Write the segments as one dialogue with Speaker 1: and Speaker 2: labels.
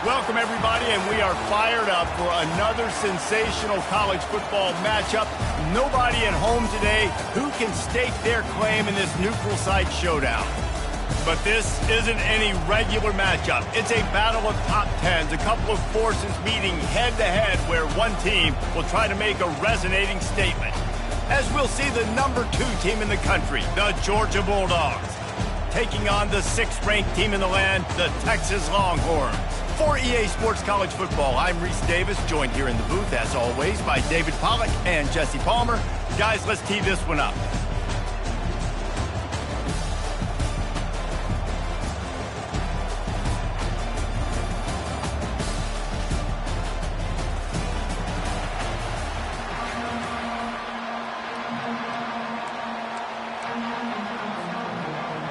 Speaker 1: Welcome, everybody, and we are fired up for another sensational college football matchup. Nobody at home today who can stake their claim in this neutral site showdown. But this isn't any regular matchup. It's a battle of top tens, a couple of forces meeting head-to-head where one team will try to make a resonating statement. As we'll see the number 2 team in the country, the Georgia Bulldogs, taking on the 6th-ranked team in the land, the Texas Longhorns. For EA Sports College Football, I'm Reese Davis, joined here in the booth, as always, by David Pollack and Jesse Palmer. Guys, let's tee this one up.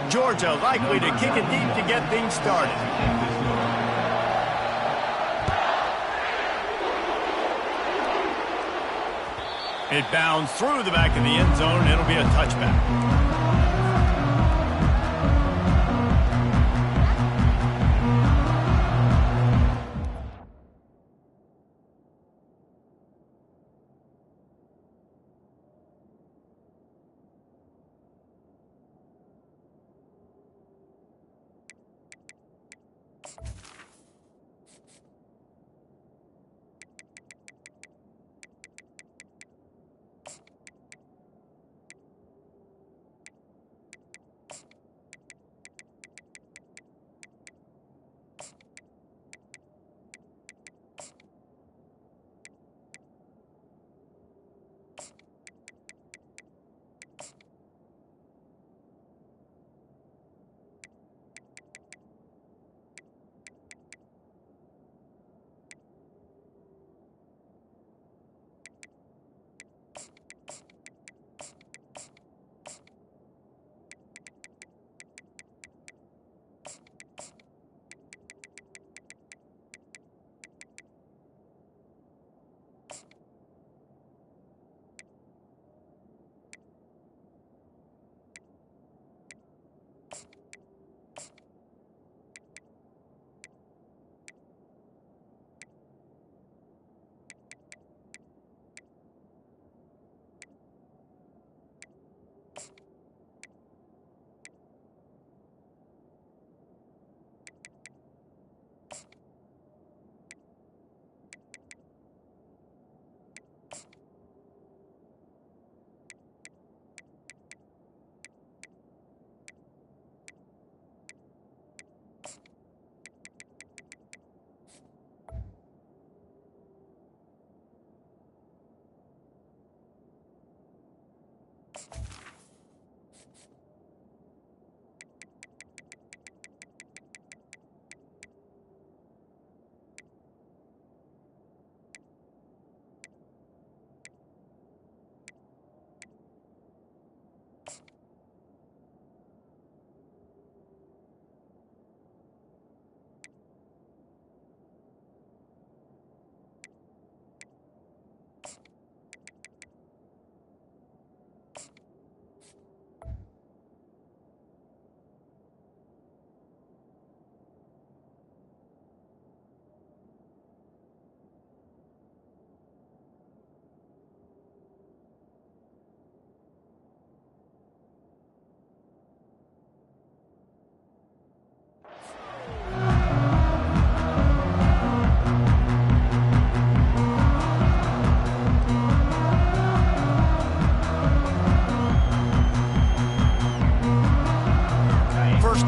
Speaker 1: Georgia likely to kick it deep to get things started. It bounds through the back of the end zone. It'll be a touchback.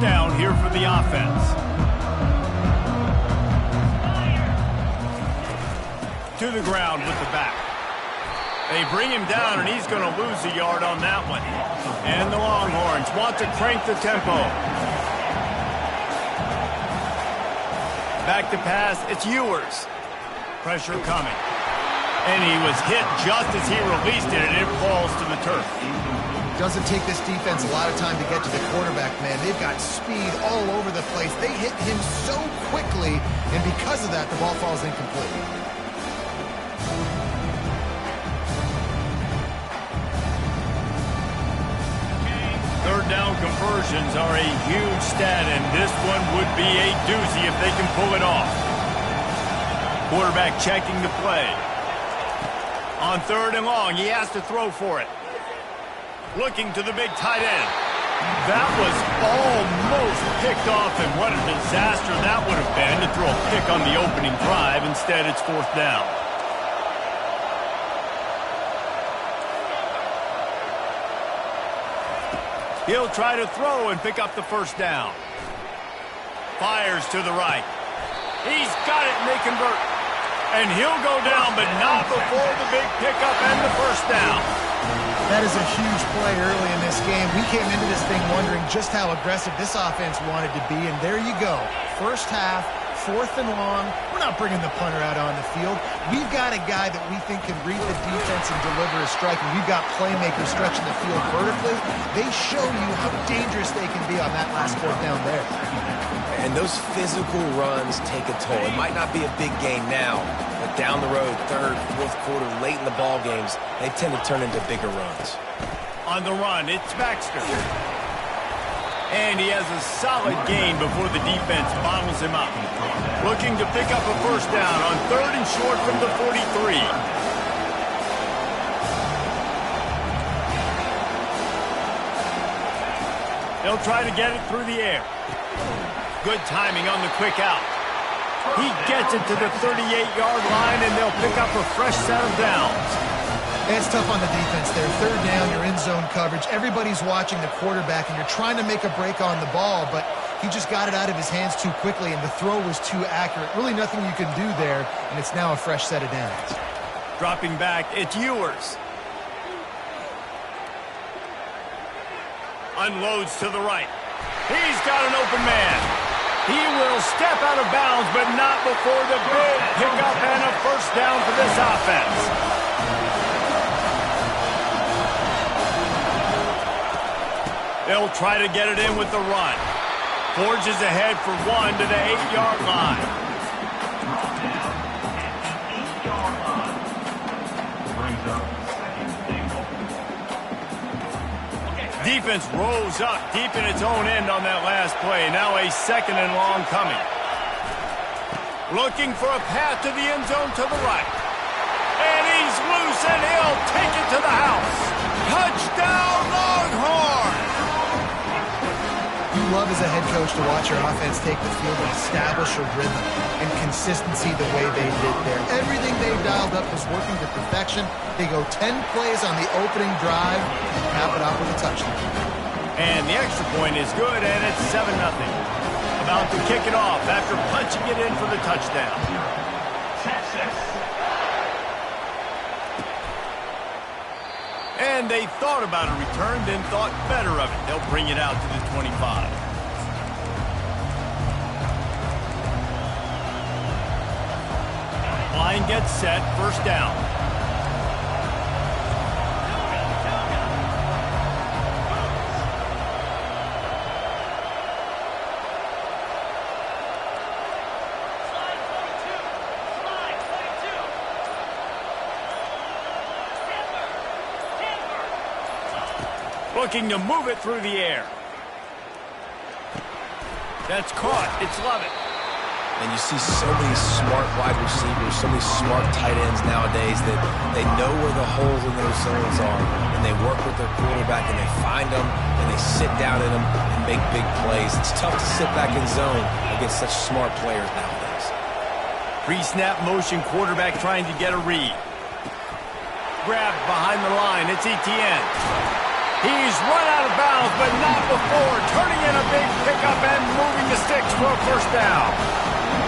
Speaker 1: Down here for the offense. To the ground with the back. They bring him down, and he's going to lose a yard on that one. And the Longhorns want to crank the tempo. Back to pass, it's Ewers. Pressure coming. And he was hit just as he released it, and it falls to the turf.
Speaker 2: Doesn't take this defense a lot of time to get to the quarterback, man. They've got speed all over the place. They hit him so quickly, and because of that, the ball falls incomplete.
Speaker 1: Third down conversions are a huge stat, and this one would be a doozy if they can pull it off. Quarterback checking the play. On 3rd and long, he has to throw for it. Looking to the big tight end. That was almost picked off, and what a disaster that would have been to throw a pick on the opening drive. Instead, it's 4th down. He'll try to throw and pick up the 1st down. Fires to the right. He's got it, and they convert. And he'll go down, but not before the big pickup and the 1st down.
Speaker 2: That is a huge play early in this game. We came into this thing wondering just how aggressive this offense wanted to be, and there you go. First half, 4th and long. We're not bringing the punter out on the field. We've got a guy that we think can read the defense and deliver a strike, and we've got playmakers stretching the field vertically. They show you how dangerous they can be on that last 4th down there.
Speaker 3: And those physical runs take a toll. It might not be a big game now, but down the road, 3rd, 4th quarter, late in the ball games, they tend to turn into bigger runs.
Speaker 1: On the run, it's Baxter. And he has a solid gain before the defense bottles him up. Looking to pick up a 1st down on 3rd and short from the 43. They'll try to get it through the air. Good timing on the quick out. He gets it to the 38-yard line, and they'll pick up a fresh set of downs.
Speaker 2: It's tough on the defense there. 3rd down, you're in zone coverage. Everybody's watching the quarterback, and you're trying to make a break on the ball, but he just got it out of his hands too quickly, and the throw was too accurate. Really nothing you can do there, and it's now a fresh set of downs.
Speaker 1: Dropping back, it's Ewers. Unloads to the right. He's got an open man. He will step out of bounds, but not before the big pickup and a 1st down for this offense. They'll try to get it in with the run. Forges ahead for 1 to the 8-yard line. Defense rolls up deep in its own end on that last play. Now a 2nd and long coming. Looking for a path to the end zone to the right. And he's loose, and he'll take it to the house. Touchdown, Longhorns!
Speaker 2: You love as a head coach to watch your offense take the field and establish a rhythm and consistency the way they did there. Everything they've dialed up is working to perfection. They go 10 plays on the opening drive and cap it off with a touchdown.
Speaker 1: And the extra point is good, and it's 7-0. About to kick it off after punching it in for the touchdown. And they thought about a return, then thought better of it. They'll bring it out to the 25. Line gets set, 1st down. Looking to move it through the air. That's caught. It's Lovett.
Speaker 3: And you see so many smart wide receivers, so many smart tight ends nowadays that they know where the holes in those zones are, and they work with their quarterback, and they find them, and they sit down in them and make big plays. It's tough to sit back in zone against such smart players nowadays.
Speaker 1: Pre-snap motion, quarterback trying to get a read. Grabbed behind the line. It's Etienne. He's run out of bounds, but not before turning in a big pickup and moving the sticks for a 1st down.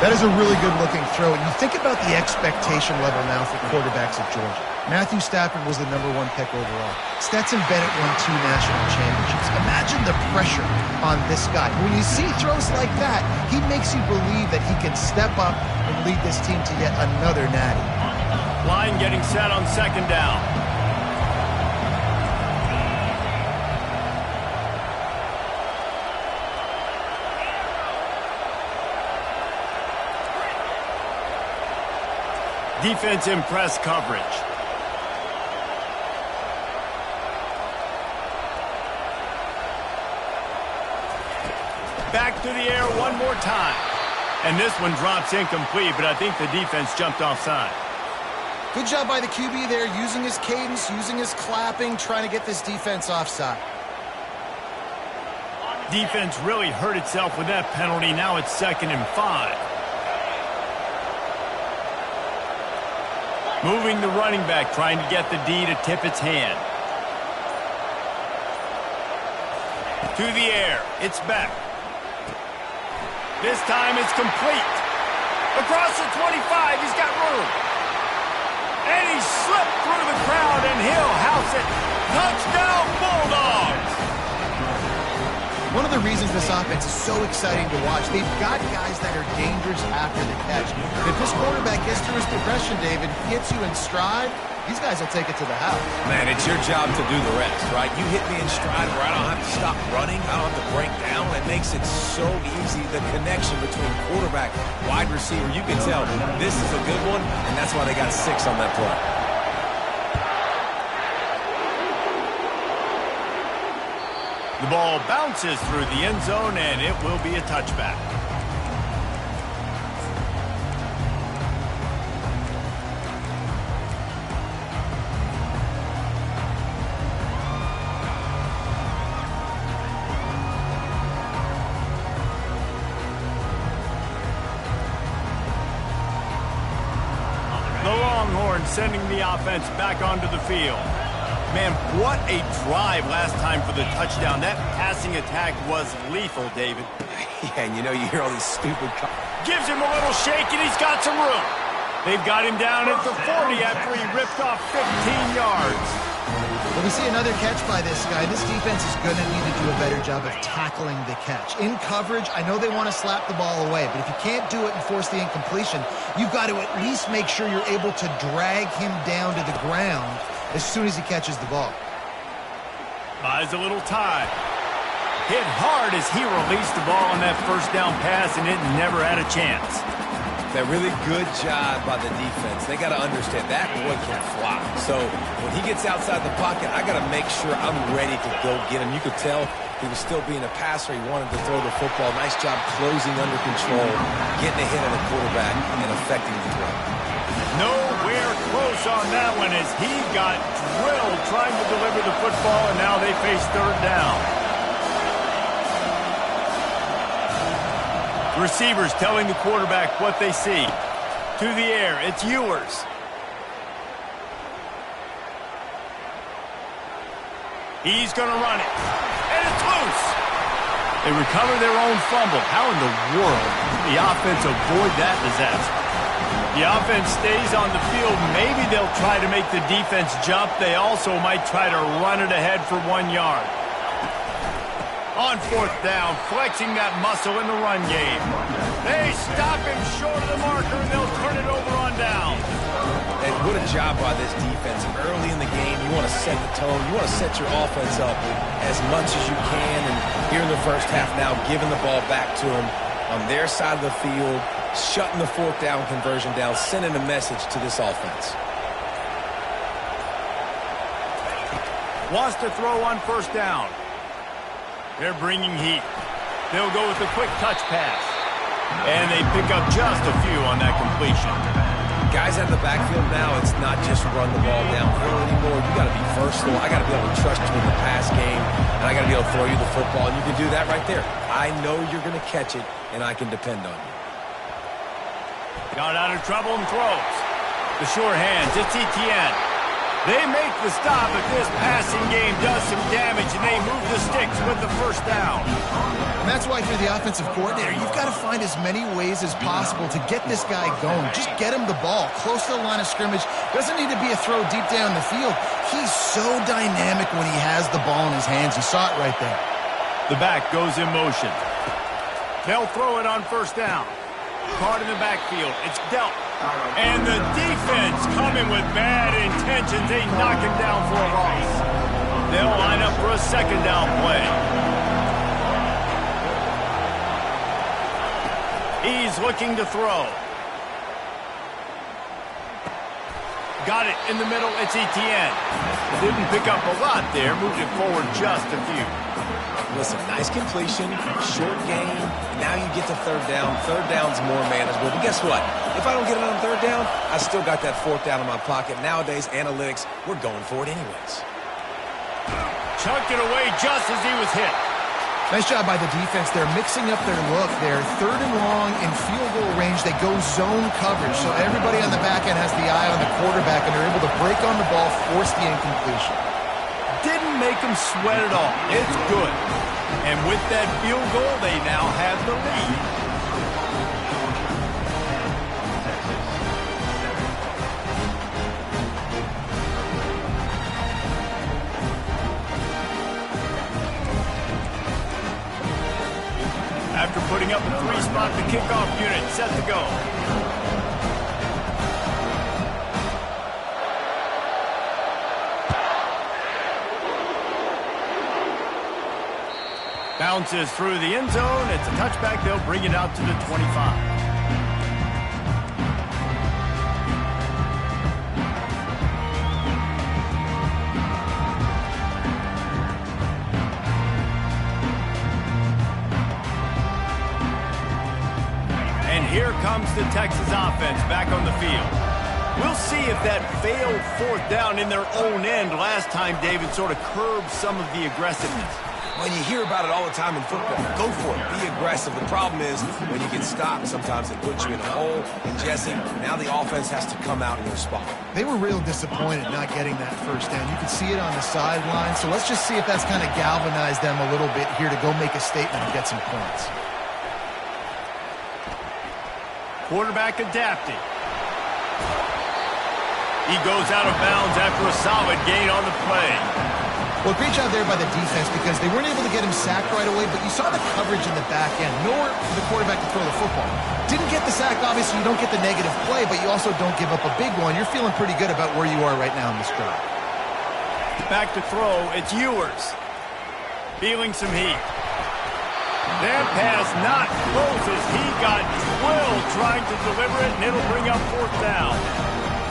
Speaker 2: That is a really good-looking throw. And you think about the expectation level now for quarterbacks at Georgia. Matthew Stafford was the #1 pick overall. Stetson Bennett won 2 national championships. Imagine the pressure on this guy. When you see throws like that, he makes you believe that he can step up and lead this team to yet another natty.
Speaker 1: Line getting set on 2nd down. Defense in press coverage. Back to the air one more time. And this one drops incomplete, but I think the defense jumped offside.
Speaker 2: Good job by the QB there, using his cadence, using his clapping, trying to get this defense offside.
Speaker 1: Defense really hurt itself with that penalty. Now it's 2nd and 5. Moving the running back, trying to get the D to tip its hand. To the air. It's back. This time it's complete. Across the 25, he's got room. And he slipped through the crowd, and he'll house it. Touchdown, Bulldogs!
Speaker 2: One of the reasons this offense is so exciting to watch, they've got guys that are dangerous after the catch. If this quarterback gets through his progression, David, gets you in stride, these guys will take it to the house.
Speaker 3: Man, it's your job to do the rest, right? You hit me in stride where I don't have to stop running. I don't have to break down. It makes it so easy. The connection between quarterback, wide receiver, you can tell this is a good one, and that's why they got 6 on that play.
Speaker 1: The ball bounces through the end zone, and it will be a touchback. The Longhorns sending the offense back onto the field. Man, what a drive last time for the touchdown. That passing attack was lethal, David.
Speaker 3: Yeah, and you know, you hear all these stupid...
Speaker 1: Gives him a little shake, and he's got some room. They've got him down at the 40 after he ripped off 15 yards.
Speaker 2: Well, we see another catch by this guy. This defense is going to need to do a better job of tackling the catch. In coverage, I know they want to slap the ball away, but if you can't do it and force the incompletion, you've got to at least make sure you're able to drag him down to the ground as soon as he catches the ball.
Speaker 1: Buys a little time. Hit hard as he released the ball on that first down pass, and it never had a chance.
Speaker 3: That really good job by the defense. They got to understand that boy can fly. So when he gets outside the pocket, I got to make sure I'm ready to go get him. You could tell he was still being a passer. He wanted to throw the football. Nice job closing under control, getting a hit on the quarterback, and affecting the throw.
Speaker 1: Nowhere close on that one as he got drilled trying to deliver the football, and now they face 3rd down. Receivers telling the quarterback what they see. To the air, it's Ewers. He's going to run it. And it's loose. They recover their own fumble. How in the world did the offense avoid that disaster? The offense stays on the field. Maybe they'll try to make the defense jump. They also might try to run it ahead for 1 yard. On 4th down, flexing that muscle in the run game. They stop him short of the marker, and they'll turn it over on down.
Speaker 3: And what a job by this defense. Early in the game, you want to set the tone. You want to set your offense up as much as you can. And here in the first half now, giving the ball back to them on their side of the field, shutting the 4th down conversion down, sending a message to this offense.
Speaker 1: Wants to throw on 1st down. They're bringing heat. They'll go with a quick touch pass. And they pick up just a few on that completion.
Speaker 3: Guys out of the backfield now, it's not just run the ball downhill anymore. You got to be versatile. I got to be able to trust you in the pass game, and I got to be able to throw you the football, and you can do that right there. I know you're going to catch it, and I can depend on you.
Speaker 1: Got out of trouble and throws. The sure hands, it's Etienne. They make the stop, but this passing game does some damage, and they move the sticks with the 1st down.
Speaker 2: And that's why, for the offensive coordinator, you've got to find as many ways as possible to get this guy going. Just get him the ball close to the line of scrimmage. Doesn't need to be a throw deep down the field. He's so dynamic when he has the ball in his hands. You saw it right there.
Speaker 1: The back goes in motion. They'll throw it on 1st down. Caught in the backfield. It's dealt. And the defense coming with bad intentions. They knock him down for a loss. They'll line up for a 2nd down play. He's looking to throw. Got it in the middle. It's Etienne. Didn't pick up a lot there. Moved it forward just a few.
Speaker 3: Listen, nice completion, short game. Now you get to third down. Third down's more manageable. But guess what? If I don't get it on third down, I still got that fourth down in my pocket. Nowadays, analytics, we're going for it anyways.
Speaker 1: Chucked it away just as he was hit.
Speaker 2: Nice job by the defense. They're mixing up their look. They're third and long in field goal range. They go zone coverage. So everybody on the back end has the eye on the quarterback, and they're able to break on the ball, force the incompletion.
Speaker 1: Didn't make them sweat at all. It's good. And with that field goal, they now have the lead. After putting up a three-spot, the kickoff unit set to go. Bounces through the end zone. It's a touchback. They'll bring it out to the 25. Here comes the Texas offense back on the field. We'll see if that failed fourth down in their own end last time, David, sort of curbed some of the aggressiveness.
Speaker 3: When you hear about it all the time in football, go for it. Be aggressive. The problem is when you get stopped, sometimes it puts you in a hole. And, Jesse, now the offense has to come out and respond.
Speaker 2: They were real disappointed not getting that first down. You can see it on the sideline. So let's just see if that's kind of galvanized them a little bit here to go make a statement and get some points.
Speaker 1: Quarterback adapting. He goes out of bounds after a solid gain on the play.
Speaker 2: Well, great job there by the defense because they weren't able to get him sacked right away, but you saw the coverage in the back end. Nowhere for the quarterback to throw the football. Didn't get the sack, obviously you don't get the negative play, but you also don't give up a big one. You're feeling pretty good about where you are right now in this drive.
Speaker 1: Back to throw, it's Ewers. Feeling some heat. That pass not close as he got drilled trying to deliver it, and it'll bring up fourth down.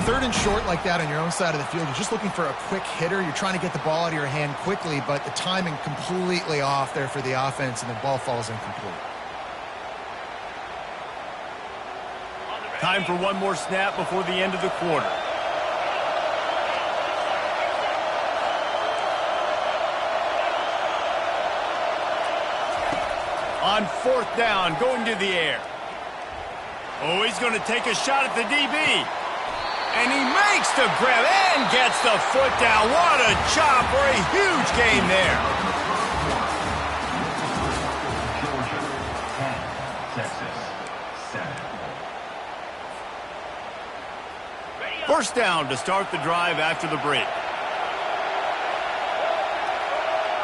Speaker 2: Third and short like that on your own side of the field, you're just looking for a quick hitter. You're trying to get the ball out of your hand quickly, but the timing completely off there for the offense, and the ball falls incomplete.
Speaker 1: Time for one more snap before the end of the quarter. On fourth down, going to the air. Oh, he's going to take a shot at the DB. And he makes the grab and gets the foot down. What a job for a huge gain there.
Speaker 4: Georgia, 10, Texas, 7.
Speaker 1: First down to start the drive after the break.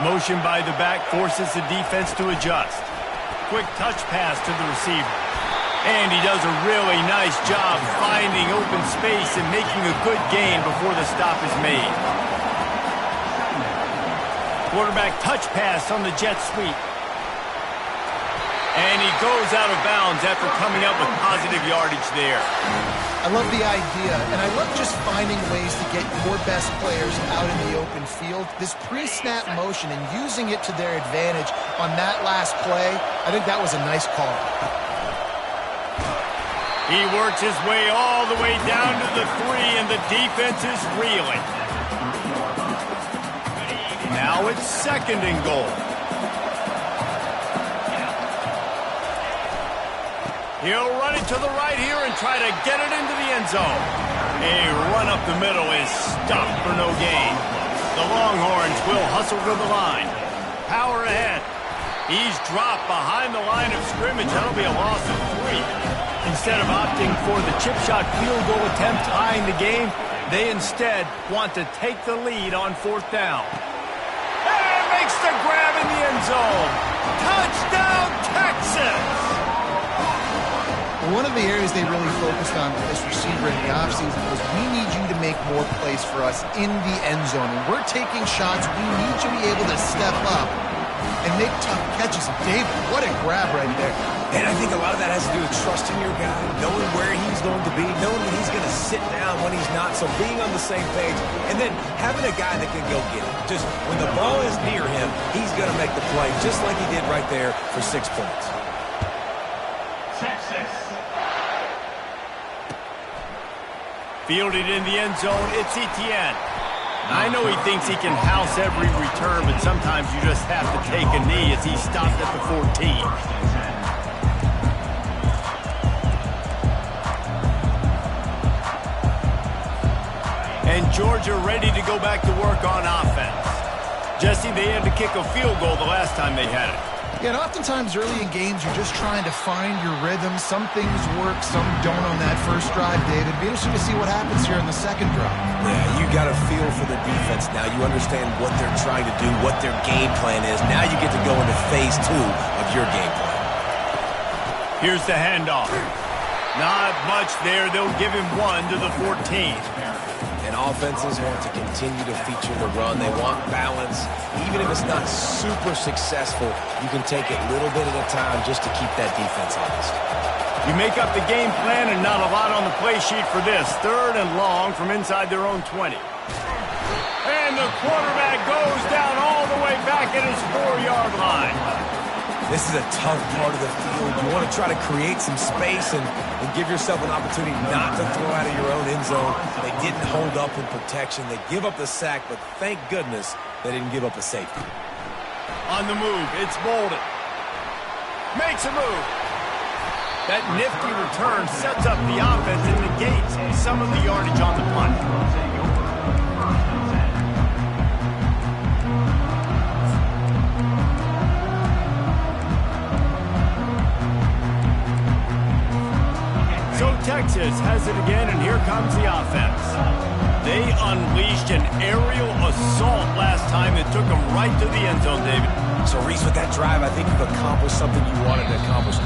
Speaker 1: Motion by the back forces the defense to adjust. Quick touch pass to the receiver. And he does a really nice job finding open space and making a good gain before the stop is made. Quarterback touch pass on the jet sweep. And he goes out of bounds after coming up with positive yardage there.
Speaker 2: I love the idea, and I love just finding ways to get your best players out in the open field. This pre-snap motion and using it to their advantage on that last play, I think that was a nice call.
Speaker 1: He works his way all the way down to the 3, and the defense is reeling. Now it's second and goal. He'll run it to the right here and try to get it into the end zone. A run up the middle is stopped for no gain. The Longhorns will hustle to the line. Power ahead. He's dropped behind the line of scrimmage. That'll be a loss of 3. Instead of opting for the chip shot field goal attempt tying the game, they instead want to take the lead on fourth down. And makes the grab in the end zone. Touchdown, Texas!
Speaker 2: One of the areas they really focused on with this receiver in the offseason was we need you to make more plays for us in the end zone. When we're taking shots, we need you to be able to step up and make tough catches. David, what a grab right there.
Speaker 3: And I think a lot of that has to do with trusting your guy, knowing where he's going to be, knowing that he's going to sit down when he's not, so being on the same page, and then having a guy that can go get it. Just when the ball is near him, he's going to make the play, just like he did right there for 6 points.
Speaker 1: Fielded in the end zone, it's Etienne. I know he thinks he can house every return, but sometimes you just have to take a knee as he stopped at the 14. And Georgia ready to go back to work on offense. Jesse, they had to kick a field goal the last time they had it.
Speaker 2: Yeah, and oftentimes early in games, you're just trying to find your rhythm. Some things work, some don't on that first drive, David. Be interesting to see what happens here in the second drive.
Speaker 3: Yeah, you got a feel for the defense now. You understand what they're trying to do, what their game plan is. Now you get to go into phase 2 of your game plan.
Speaker 1: Here's the handoff. Not much there. They'll give him 1 to the 14.
Speaker 3: And offenses want to continue to feature the run. They want balance. Even if it's not super successful, you can take it little bit at a time just to keep that defense honest.
Speaker 1: You make up the game plan and not a lot on the play sheet for this. 3rd and long from inside their own 20. And the quarterback goes down all the way back at his 4-yard line.
Speaker 3: This is a tough part of the field. You want to try to create some space and give yourself an opportunity not to throw out of your own end zone. They didn't hold up in protection. They give up the sack, but thank goodness they didn't give up a safety.
Speaker 1: On the move, it's Bolden. Makes a move. That nifty return sets up the offense and negates some of the yardage on the punt. So Texas has it again, and here comes the offense. They unleashed an aerial assault last time that took them right to the end zone, David.
Speaker 3: So, Reese, with that drive, I think you've accomplished something you wanted to accomplish.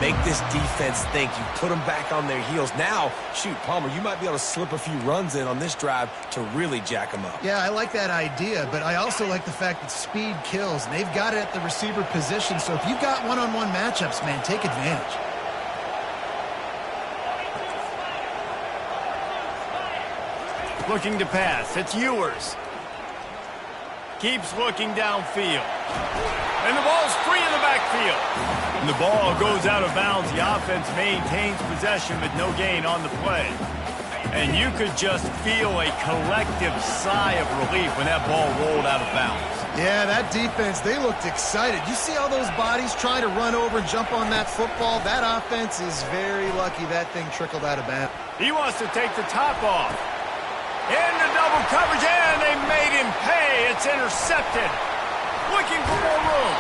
Speaker 3: Make this defense think. You put them back on their heels. Now, shoot, Palmer, you might be able to slip a few runs in on this drive to really jack them up.
Speaker 2: Yeah, I like that idea, but I also like the fact that speed kills, and they've got it at the receiver position. So if you've got one-on-one matchups, man, take advantage.
Speaker 1: Looking to pass. It's Ewers. Keeps looking downfield. And the ball's free in the backfield. And the ball goes out of bounds. The offense maintains possession, but no gain on the play. And you could just feel a collective sigh of relief when that ball rolled out of bounds.
Speaker 2: Yeah, that defense, they looked excited. You see all those bodies trying to run over and jump on that football? That offense is very lucky that thing trickled out of bounds.
Speaker 1: He wants to take the top off. Into double coverage, and they made him pay. It's intercepted. Looking for more room.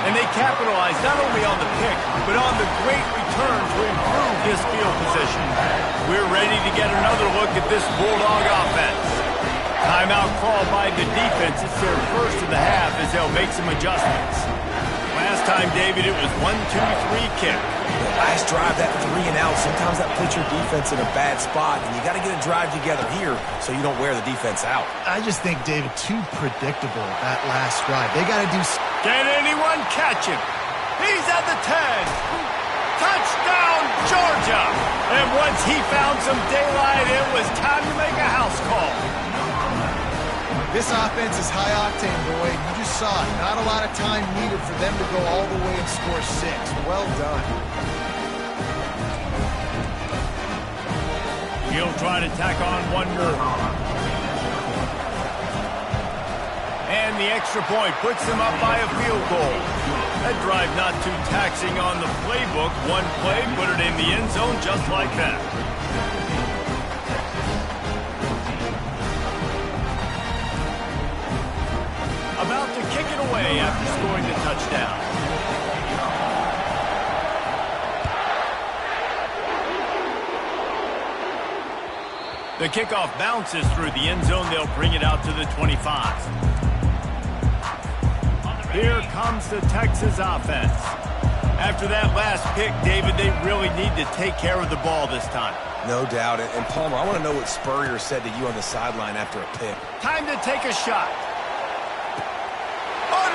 Speaker 1: And they capitalized not only on the pick, but on the great return to improve this field position. We're ready to get another look at this Bulldog offense. Timeout call by the defense. It's their first of the half as they'll make some adjustments. Last time, David, it was 1-2-3 kick.
Speaker 3: Last drive, that 3 and out, sometimes that puts your defense in a bad spot, and you got to get a drive together here so you don't wear the defense out.
Speaker 2: I just think, David, too predictable that last drive. They got to do...
Speaker 1: Can anyone catch him? He's at the 10. Touchdown, Georgia! And once he found some daylight, it was time to make a house call.
Speaker 2: This offense is high octane, boy. You just saw it. Not a lot of time needed for them to go all the way and score 6. Well done.
Speaker 1: He'll try to tack on one more. And the extra point puts them up by a field goal. That drive not too taxing on the playbook. One play, put it in the end zone just like that. About to kick it away after scoring the touchdown. The kickoff bounces through the end zone. They'll bring it out to the 25. Here comes the Texas offense. After that last pick, David, they really need to take care of the ball this time.
Speaker 3: No doubt. And Palmer, I want to know what Spurrier said to you on the sideline after a pick.
Speaker 1: Time to take a shot.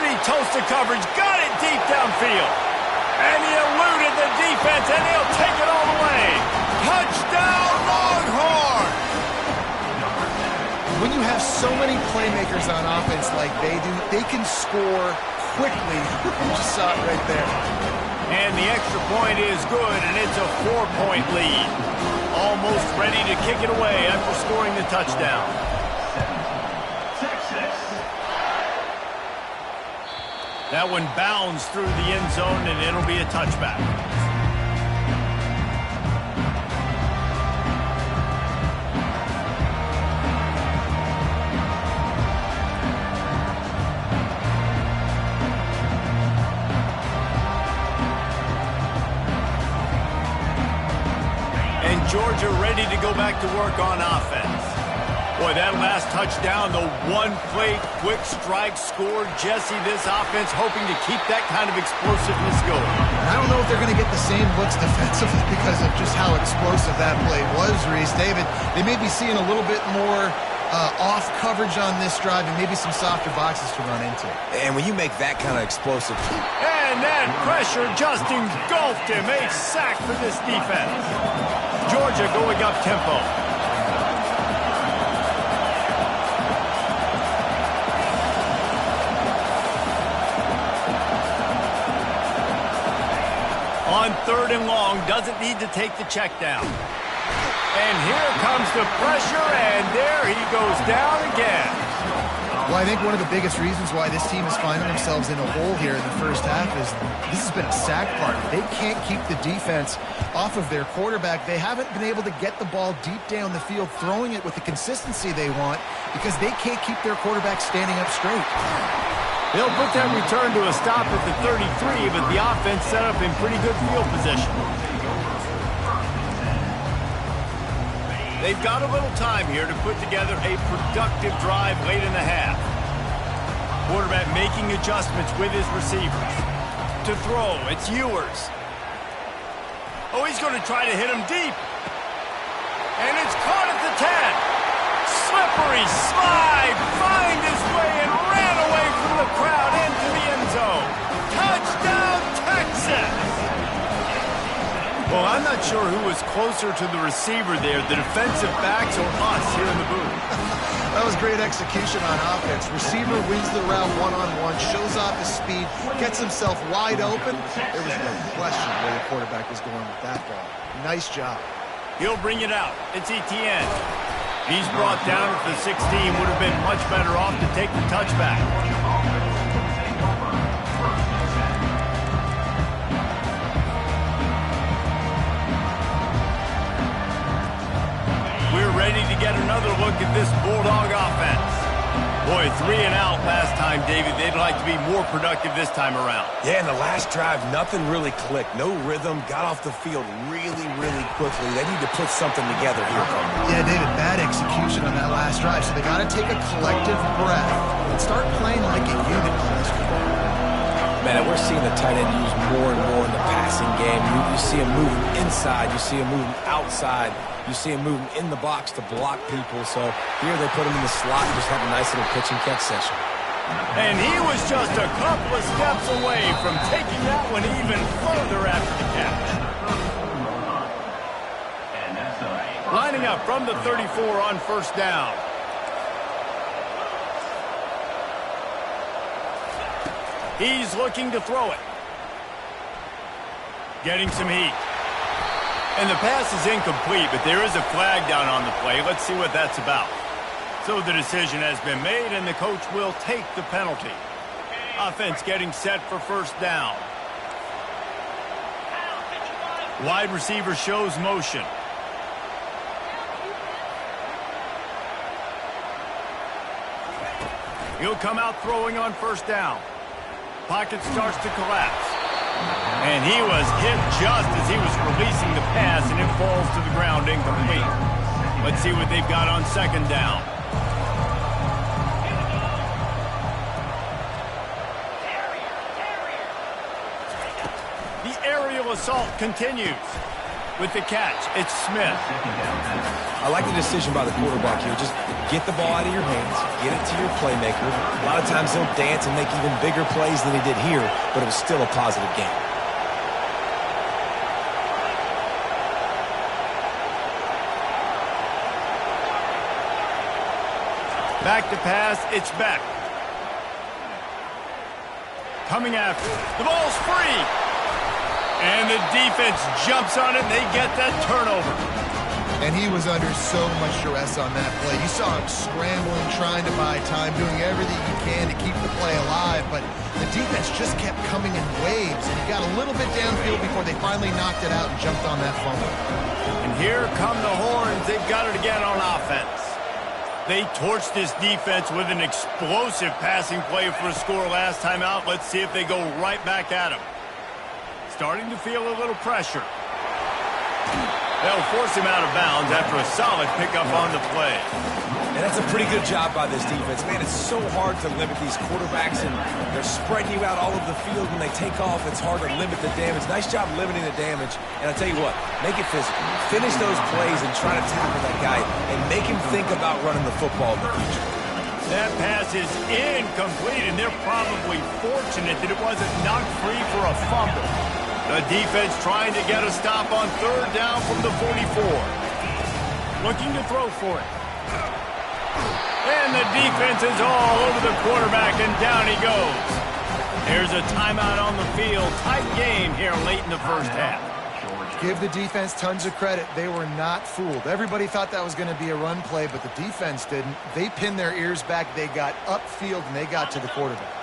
Speaker 1: Beauty toasted coverage. Got it deep downfield. And he eluded the defense, and he'll take it all the way. Touchdown, Longhorn!
Speaker 2: When you have so many playmakers on offense like they do, they can score quickly. You just saw it right there.
Speaker 1: And the extra point is good, and it's a 4-point lead. Almost ready to kick it away after scoring the touchdown. That one bounds through the end zone, and it'll be a touchback. And Georgia ready to go back to work on offense. Boy, that last touchdown, the one-play quick strike scored. Jesse, this offense hoping to keep that kind of explosiveness going.
Speaker 2: I don't know if they're going to get the same looks defensively because of just how explosive that play was, Reese. David, they may be seeing a little bit more off coverage on this drive and maybe some softer boxes to run into.
Speaker 3: And when you make that kind of explosive...
Speaker 1: And that pressure just engulfed him. A sack for this defense. Georgia going up tempo. On 3rd and long, doesn't need to take the check down. And here comes the pressure, and there he goes down again.
Speaker 2: Well, I think one of the biggest reasons why this team is finding themselves in a hole here in the first half is this has been a sack party. They can't keep the defense off of their quarterback. They haven't been able to get the ball deep down the field, throwing it with the consistency they want because they can't keep their quarterback standing up straight.
Speaker 1: They'll put that return to a stop at the 33, but the offense set up in pretty good field position. They've got a little time here to put together a productive drive late in the half. Quarterback making adjustments with his receivers. To throw, it's Ewers. Oh, he's going to try to hit him deep. And it's caught at the 10. Slippery slide, find his way and ran away from the crowd into the end zone. Touchdown, Texas! Well, I'm not sure who was closer to the receiver there, the defensive backs or us here in the booth.
Speaker 2: That was great execution on offense. Receiver wins the route one-on-one, shows off his speed, gets himself wide open. There was no question where the quarterback was going with that ball. Nice job.
Speaker 1: He'll bring it out. It's Etienne. He's brought down at the 16. Would have been much better off to take the touchback. We're ready to get another look at this Bulldog offense. Boy, 3 and out last time, David. They'd like to be more productive this time around.
Speaker 3: Yeah, in the last drive, nothing really clicked. No rhythm. Got off the field really, really quickly. They need to put something together here.
Speaker 2: Yeah, David, bad execution on that last drive. So they got to take a collective breath and start playing like a unit on this one.
Speaker 3: Man, we're seeing the tight end used more and more in the passing game. You see him moving inside. You see him moving outside. You see him moving in the box to block people. So here they put him in the slot and just have a nice little pitch and catch session.
Speaker 1: And he was just a couple of steps away from taking that one even further after the catch. Lining up from the 34 on 1st down. He's looking to throw it. Getting some heat. And the pass is incomplete, but there is a flag down on the play. Let's see what that's about. So the decision has been made, and the coach will take the penalty. Offense getting set for 1st down. Wide receiver shows motion. He'll come out throwing on 1st down. Pocket starts to collapse. And he was hit just as he was releasing the pass, and it falls to the ground incomplete. Let's see what they've got on 2nd down. The aerial assault continues. With the catch, it's Smith.
Speaker 3: I like the decision by the quarterback here. Just get the ball out of your hands, get it to your playmaker. A lot of times he'll dance and make even bigger plays than he did here, but it was still a positive game.
Speaker 1: Back to pass, it's Beck. Coming after. The ball's free. And the defense jumps on it, and they get that turnover.
Speaker 2: And he was under so much duress on that play. You saw him scrambling, trying to buy time, doing everything he can to keep the play alive, but the defense just kept coming in waves, and he got a little bit downfield before they finally knocked it out and jumped on that fumble.
Speaker 1: And here come the Horns. They've got it again on offense. They torched this defense with an explosive passing play for a score last time out. Let's see if they go right back at him. Starting to feel a little pressure. They'll force him out of bounds after a solid pickup on the play.
Speaker 3: And that's a pretty good job by this defense. Man, it's so hard to limit these quarterbacks, and they're spreading you out all over the field. When they take off, it's hard to limit the damage. Nice job limiting the damage. And I'll tell you what, make it physical. Finish those plays and try to tackle that guy and make him think about running the football in the future.
Speaker 1: That pass is incomplete, and they're probably fortunate that it wasn't knocked free for a fumble. The defense trying to get a stop on third down from the 44. Looking to throw for it. And the defense is all over the quarterback, and down he goes. There's a timeout on the field. Tight game here late in the first half.
Speaker 2: Give the defense tons of credit. They were not fooled. Everybody thought that was going to be a run play, but the defense didn't. They pinned their ears back. They got upfield, and they got to the quarterback.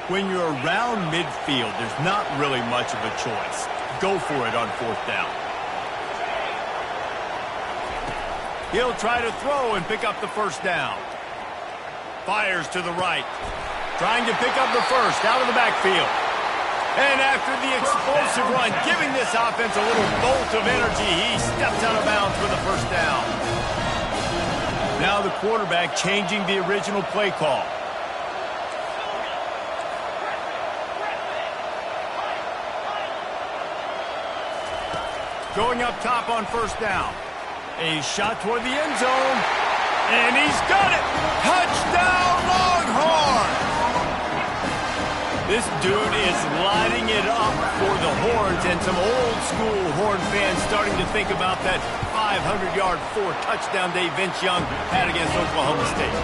Speaker 1: When you're around midfield, there's not really much of a choice. Go for it on fourth down. He'll try to throw and pick up the first down. Fires to the right. Trying to pick up the first out of the backfield. And after the explosive run, giving this offense a little bolt of energy, he steps out of bounds for the first down. Now the quarterback changing the original play call. Going up top on first down. A shot toward the end zone. And he's got it! Touchdown, Longhorns! This dude is lighting it up for the Horns, and some old-school Horn fans starting to think about that 500-yard, 4-touchdown day Vince Young had against Oklahoma State.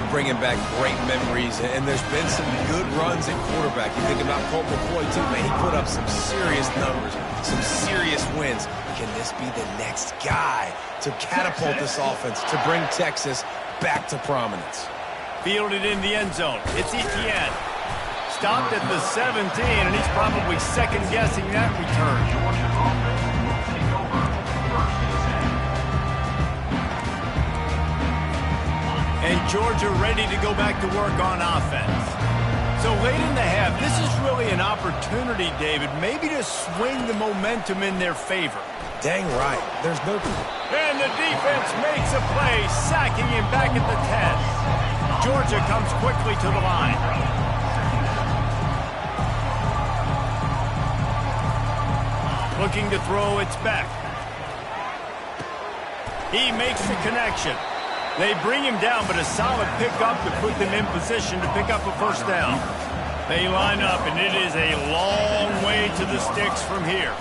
Speaker 3: Bringing back great memories, and there's been some good runs at quarterback. You think about Colt McCoy, too, man. He put up some serious numbers, some serious wins. Can this be the next guy to catapult this offense, to bring Texas back to prominence?
Speaker 1: Fielded in the end zone. It's Etienne. Stopped at the 17, and he's probably second-guessing that return. And Georgia ready to go back to work on offense. So late in the half, this is really an opportunity, David, maybe to swing the momentum in their favor.
Speaker 3: Dang right. There's no...
Speaker 1: And the defense makes a play, sacking him back at the 10. Georgia comes quickly to the line. Looking to throw, it's back. He makes the connection. They bring him down, but a solid pickup to put them in position to pick up a first down. They line up, and it is a long way to the sticks from here.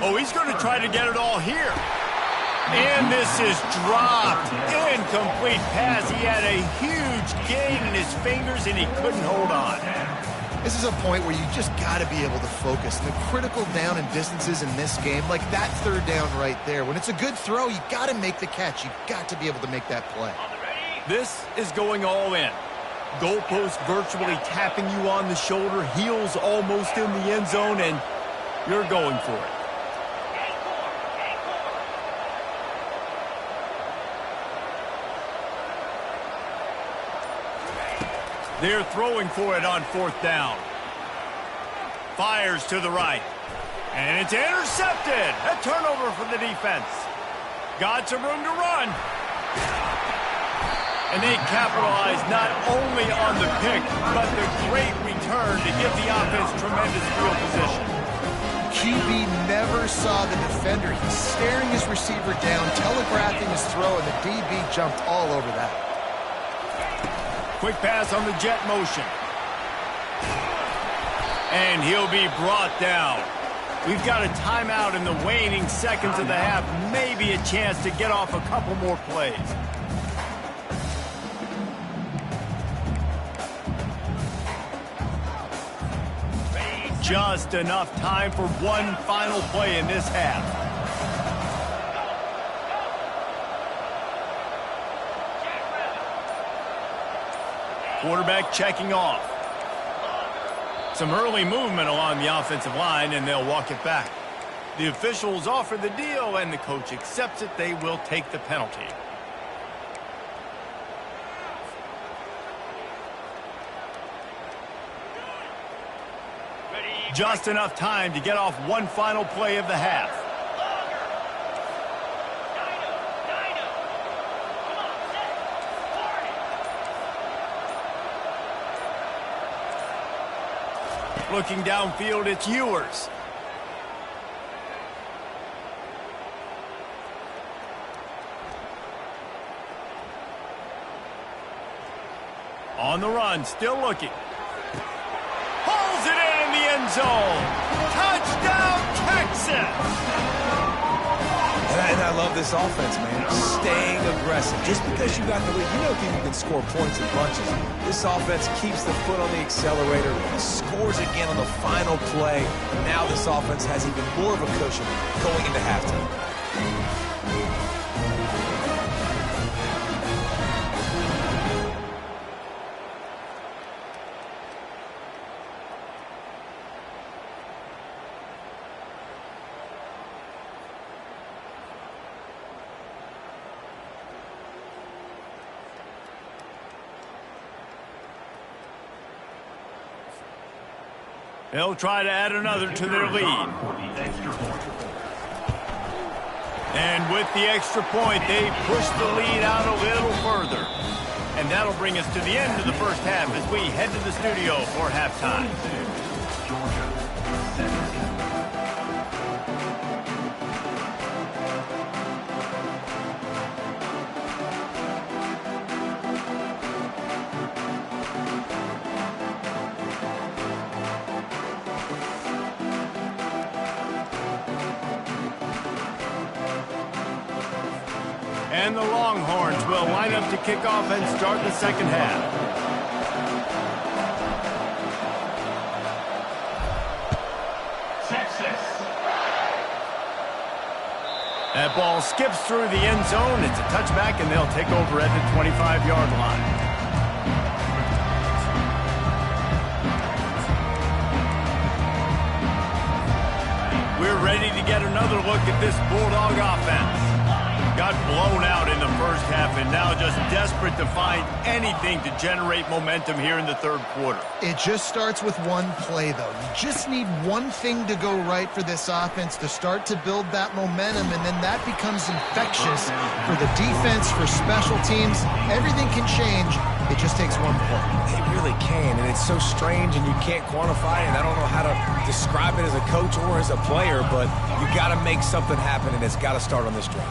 Speaker 1: Oh, he's going to try to get it all here. And this is dropped. Incomplete pass. He had a huge gain in his fingers, and he couldn't hold on.
Speaker 2: This is a point where you just got to be able to focus. The critical down and distances in this game, like that third down right there. When it's a good throw, you got to make the catch. You got to be able to make that play.
Speaker 1: This is going all in. Goalpost virtually tapping you on the shoulder, heels almost in the end zone, and you're going for it. They're throwing for it on fourth down. Fires to the right. And it's intercepted. A turnover for the defense. Got some room to run. And they capitalize not only on the pick, but the great return to give the offense tremendous field position.
Speaker 2: QB never saw the defender. He's staring his receiver down, telegraphing his throw, and the DB jumped all over that.
Speaker 1: Quick pass on the jet motion. And he'll be brought down. We've got a timeout in the waning seconds of the half. Maybe a chance to get off a couple more plays. Just enough time for one final play in this half. Quarterback checking off. Some early movement along the offensive line, and they'll walk it back. The officials offer the deal, and the coach accepts it. They will take the penalty. Just enough time to get off one final play of the half. Looking downfield, it's Ewers. On the run, still looking. Pulls it in the end zone. Touchdown, Texas!
Speaker 3: And I love this offense, man. Staying aggressive. Just because you got the lead, you know people can score points in bunches. This offense keeps the foot on the accelerator, scores again on the final play. Now this offense has even more of a cushion going into halftime.
Speaker 1: They'll try to add another to their lead. And with the extra point, they push the lead out a little further. And that'll bring us to the end of the first half as we head to the studio for halftime.
Speaker 4: Georgia 17.
Speaker 1: And the Longhorns will line up to kick off and start the second half.
Speaker 4: Texas.
Speaker 1: That ball skips through the end zone. It's a touchback, and they'll take over at the 25-yard line. We're ready to get another look at this Bulldog offense. Got blown out in the first half and now just desperate to find anything to generate momentum here in the third quarter.
Speaker 2: It just starts with one play, though. You just need one thing to go right for this offense to start to build that momentum, and then that becomes infectious for the defense, for special teams. Everything can change. It just takes one play.
Speaker 3: It really can, and it's so strange and you can't quantify it, and I don't know how to describe it as a coach or as a player, but you got to make something happen, and it's got to start on this drive.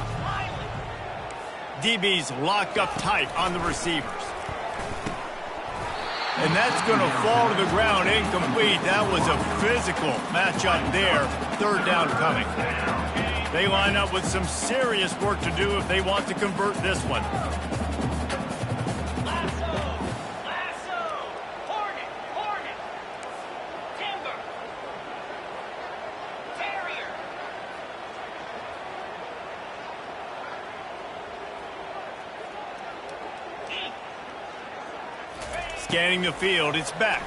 Speaker 1: DB's lock up tight on the receivers. And that's going to fall to the ground incomplete. That was a physical matchup there. Third down coming. They line up with some serious work to do if they want to convert this one. Scanning the field, it's back.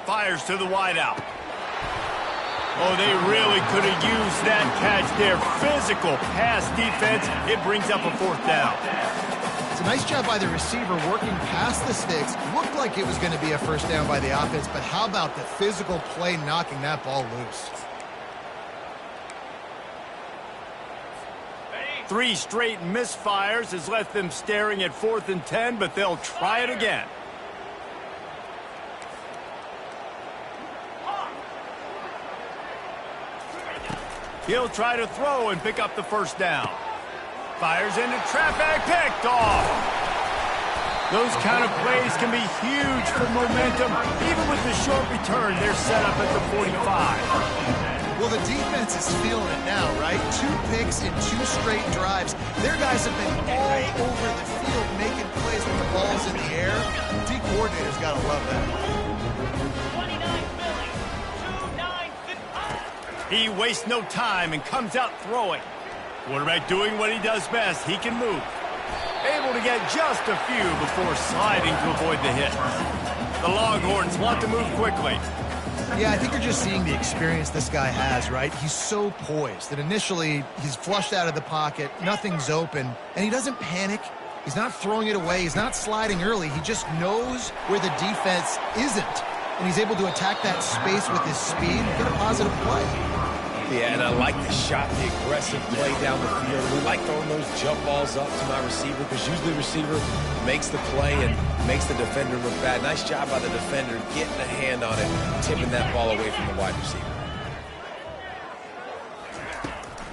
Speaker 1: Fires to the wideout. Oh, they really could have used that catch there. Physical pass defense. It brings up a fourth down.
Speaker 2: It's a nice job by the receiver working past the sticks. Looked like it was going to be a first down by the offense, but how about the physical play knocking that ball loose?
Speaker 1: 3 straight misfires has left them staring at 4th and 10, but they'll try it again. He'll try to throw and pick up the first down. Fires into traffic, picked off. Those kind of plays can be huge for momentum. Even with the short return, they're set up at the 45.
Speaker 2: Well, the defense is feeling it now, right? 2 picks in 2 straight drives. Their guys have been all over the field making plays with the balls in the air. D coordinator's got to love that.
Speaker 1: He wastes no time and comes out throwing. Quarterback doing what he does best. He can move. Able to get just a few before sliding to avoid the hit. The Longhorns want to move quickly.
Speaker 2: Yeah, I think you're just seeing the experience this guy has, right? He's so poised that initially he's flushed out of the pocket, nothing's open, and he doesn't panic. He's not throwing it away. He's not sliding early. He just knows where the defense isn't, and he's able to attack that space with his speed and get a positive play.
Speaker 3: Yeah, and I like the shot, the aggressive play down the field. We like throwing those jump balls up to my receiver because usually the receiver makes the play and makes the defender look bad. Nice job by the defender getting a hand on it, tipping that ball away from the wide receiver.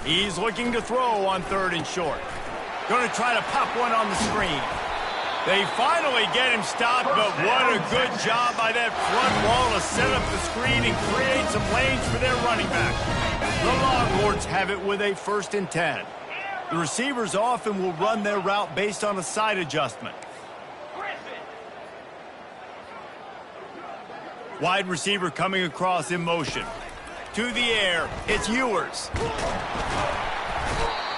Speaker 1: He's looking to throw on 3rd and short. Going to try to pop one on the screen. They finally get him stopped, but what a good job by that front wall to set up the screen and create some lanes for their running back. The Longhorns have it with a 1st and 10. The receivers often will run their route based on a side adjustment. Wide receiver coming across in motion. To the air, it's Ewers.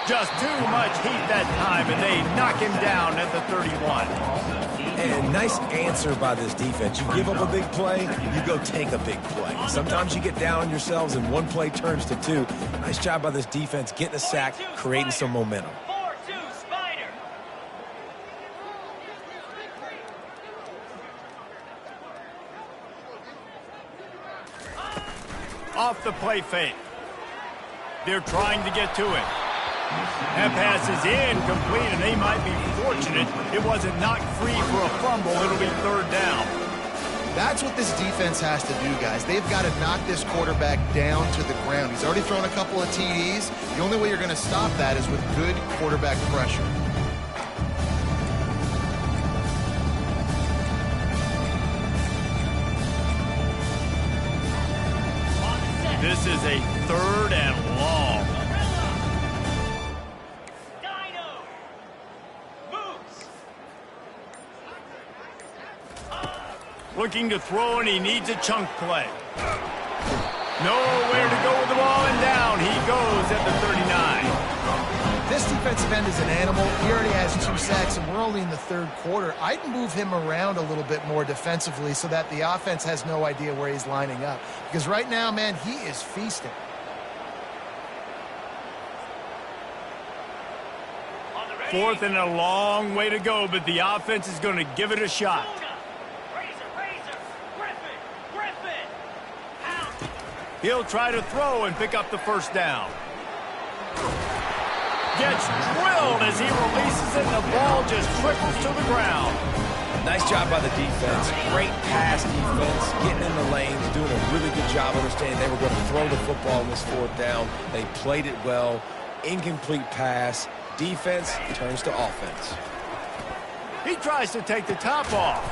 Speaker 1: Just too much heat that time, and they knock him down at the 31.
Speaker 3: And nice answer by this defense. You give up a big play, you go take a big play. Sometimes you get down on yourselves and one play turns to 2. Nice job by this defense getting a sack, creating some momentum.
Speaker 1: Off the play fake. They're trying to get to it. That pass is incomplete, and they might be fortunate it wasn't knocked free for a fumble. It'll be 3rd down.
Speaker 2: That's what this defense has to do, guys. They've got to knock this quarterback down to the ground. He's already thrown a couple of TDs. The only way you're going to stop that is with good quarterback pressure.
Speaker 1: This is a 3rd and long. Looking to throw, and he needs a chunk play. Nowhere to go with the ball, and down he goes at the 39.
Speaker 2: This defensive end is an animal. He already has 2 sacks, and we're only in the 3rd quarter. I'd move him around a little bit more defensively so that the offense has no idea where he's lining up. Because right now, man, he is feasting.
Speaker 1: Fourth and a long way to go, but the offense is going to give it a shot. He'll try to throw and pick up the first down. Gets drilled as he releases it, and the ball just trickles to the ground.
Speaker 3: Nice job by the defense. Great pass defense, getting in the lanes, doing a really good job understanding they were going to throw the football on this 4th down. They played it well. Incomplete pass. Defense turns to offense.
Speaker 1: He tries to take the top off.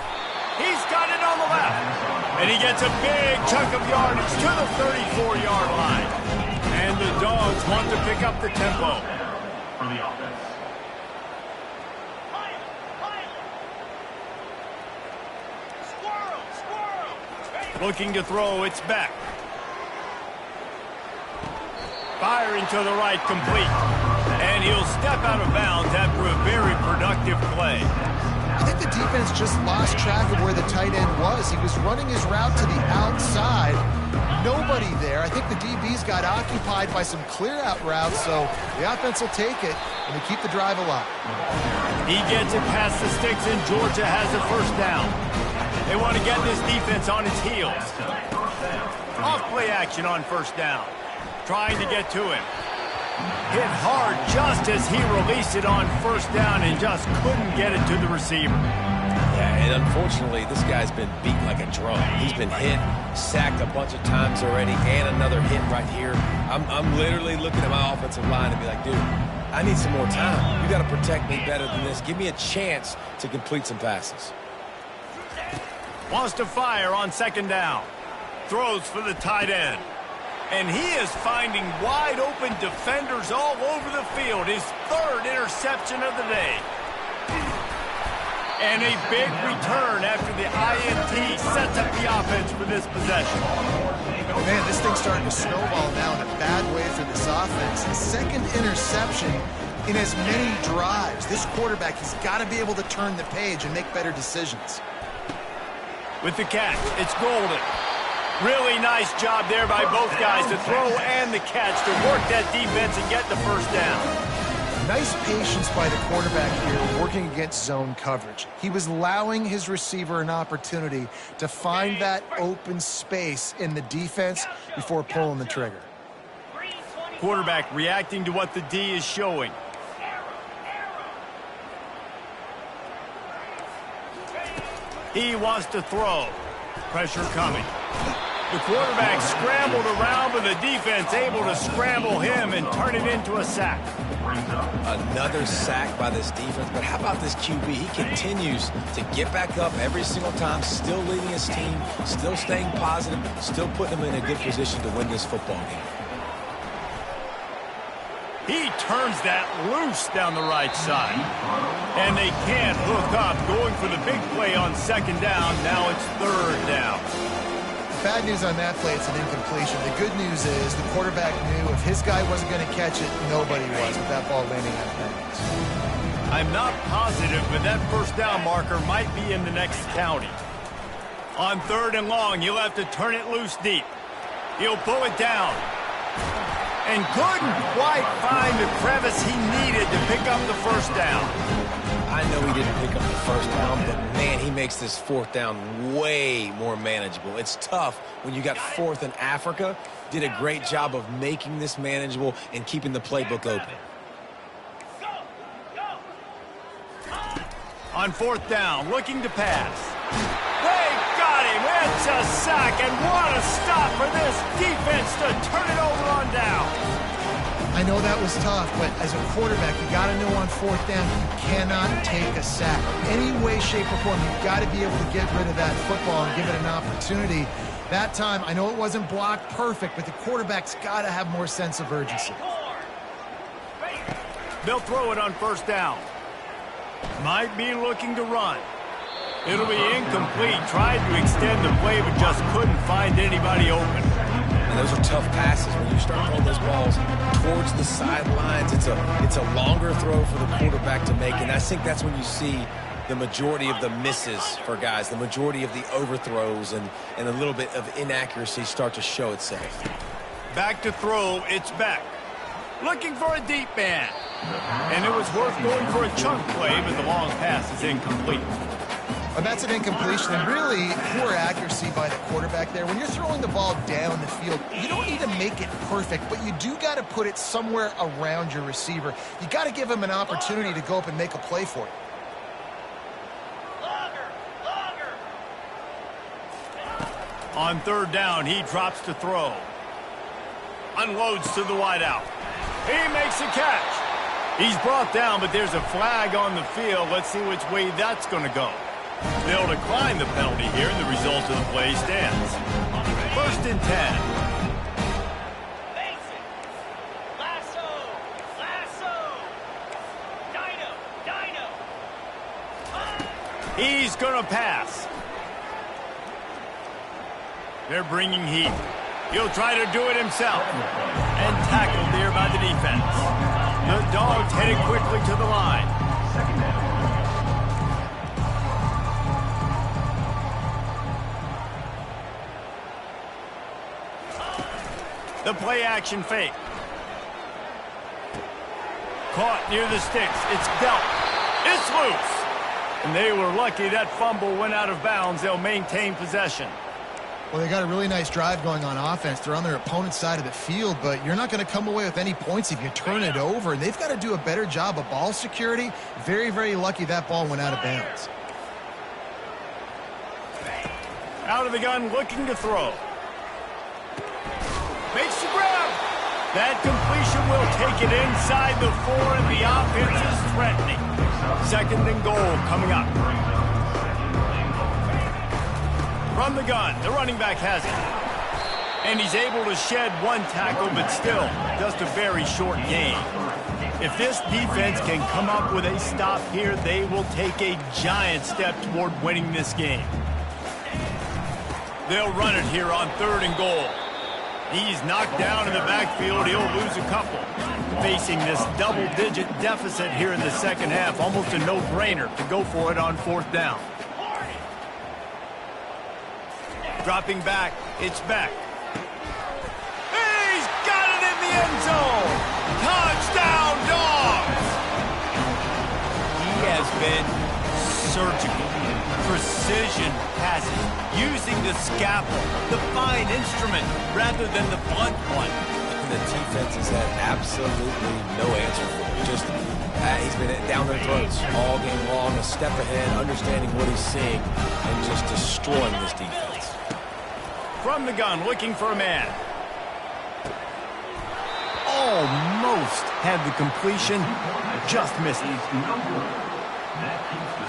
Speaker 1: He's got it on the left. And he gets a big chunk of yardage to the 34-yard line. And the Dogs want to pick up the tempo.
Speaker 4: For the offense.
Speaker 1: Looking to throw, it's back. Firing to the right, complete. And he'll step out of bounds after a very productive play.
Speaker 2: I think the defense just lost track of where the tight end was. He was running his route to the outside. Nobody there. I think the DBs got occupied by some clear-out routes, so the offense will take it, and they keep the drive alive.
Speaker 1: He gets it past the sticks, and Georgia has the first down. They want to get this defense on its heels. Off play action on 1st down. Trying to get to him. Hit hard just as he released it on 1st down and just couldn't get it to the receiver.
Speaker 3: Yeah, and unfortunately, this guy's been beat like a drum. He's been hit, sacked a bunch of times already, and another hit right here. I'm literally looking at my offensive line and be like, dude, I need some more time. You got to protect me better than this. Give me a chance to complete some passes.
Speaker 1: Wants to fire on second down. Throws for the tight end. And he is finding wide open defenders all over the field. His third interception of the day. And a big return after the INT sets up the offense for this possession.
Speaker 2: Oh, man, this thing's starting to snowball now in a bad way for this offense. His second interception in as many drives. This quarterback, he's got to be able to turn the page and make better decisions.
Speaker 1: With the catch, it's Golden. Really nice job there by both guys to throw and the catch to work that defense and get the first down.
Speaker 2: Nice patience by the quarterback here working against zone coverage. He was allowing his receiver an opportunity to find that open space in the defense before pulling the trigger.
Speaker 1: Quarterback reacting to what the D is showing. He wants to throw. Pressure coming. The quarterback scrambled around, but the defense able to scramble him and turn it into a sack.
Speaker 3: Another sack by this defense, but how about this QB? He continues to get back up every single time, still leading his team, still staying positive, still putting them in a good position to win this football game.
Speaker 1: He turns that loose down the right side. And they can't hook up, going for the big play on second down. Now it's third down.
Speaker 2: Bad news on that play, it's an incompletion. The good news is the quarterback knew if his guy wasn't going to catch it, nobody was with that ball landing on bounds.
Speaker 1: I'm not positive, but that first down marker might be in the next county. On third and long, he'll have to turn it loose deep. He'll pull it down. And couldn't quite find the crevice he needed to pick up the first down.
Speaker 3: I know he didn't pick up the first down, but man, he makes this fourth down way more manageable. It's tough when you got fourth in Africa. Did a great job of making this manageable and keeping the playbook open.
Speaker 1: On fourth down, looking to pass. They got him. It's a sack, and what a stop for this defense to turn it over on down.
Speaker 2: I know that was tough, but as a quarterback, you got to know on fourth down, you cannot take a sack. Any way, shape, or form, you've got to be able to get rid of that football and give it an opportunity. That time, I know it wasn't blocked perfect, but the quarterback's got to have more sense of urgency.
Speaker 1: They'll throw it on first down. Might be looking to run. It'll be incomplete. Tried to extend the play, but just couldn't find anybody open.
Speaker 3: And those are tough passes. When you start throwing those balls towards the sidelines, it's a longer throw for the quarterback to make. And I think that's when you see the majority of the misses for guys, the majority of the overthrows and a little bit of inaccuracy start to show itself.
Speaker 1: Back to throw, it's Beck. Looking for a deep man. And it was worth going for a chunk play, but the long pass is incomplete.
Speaker 2: Well, that's an incompletion, and really poor accuracy by the quarterback there. When you're throwing the ball down the field, you don't need to make it perfect, but you do got to put it somewhere around your receiver. You got to give him an opportunity to go up and make a play for you.
Speaker 1: On third down, he drops to throw. Unloads to the wideout. He makes a catch. He's brought down, but there's a flag on the field. Let's see which way that's going to go. They'll decline the penalty here, and the result of the play stands. First and 10. He's going to pass. They're bringing heat. He'll try to do it himself. And tackled there by the defense. The Dogs headed quickly to the line. The play action fake. Caught near the sticks. It's dealt. It's loose. And they were lucky that fumble went out of bounds. They'll maintain possession.
Speaker 2: Well, they got a really nice drive going on offense. They're on their opponent's side of the field, but you're not going to come away with any points if you turn it over. And they've got to do a better job of ball security. Very, very lucky that ball went out of bounds.
Speaker 1: Out of the gun, looking to throw. Makes the grab. That completion will take it inside the 4, and the offense is threatening. 2nd and goal coming up. From the gun, the running back has it. And he's able to shed 1 tackle, but still, just a very short gain. If this defense can come up with a stop here, they will take a giant step toward winning this game. They'll run it here on 3rd and goal. He's knocked down in the backfield. He'll lose a couple. Facing this double-digit deficit here in the 2nd half, almost a no-brainer to go for it on 4th down. Dropping back, it's Beck. He's got it in the end zone! Touchdown, Dogs! He has been surgical. Precision passing, using the scalpel, the fine instrument, rather than the blunt one.
Speaker 3: The defense has had absolutely no answer for him. Just, he's been down their throats all game long, a step ahead, understanding what he's seeing, and just destroying this defense.
Speaker 1: From the gun, looking for a man. Almost had the completion, just missed it.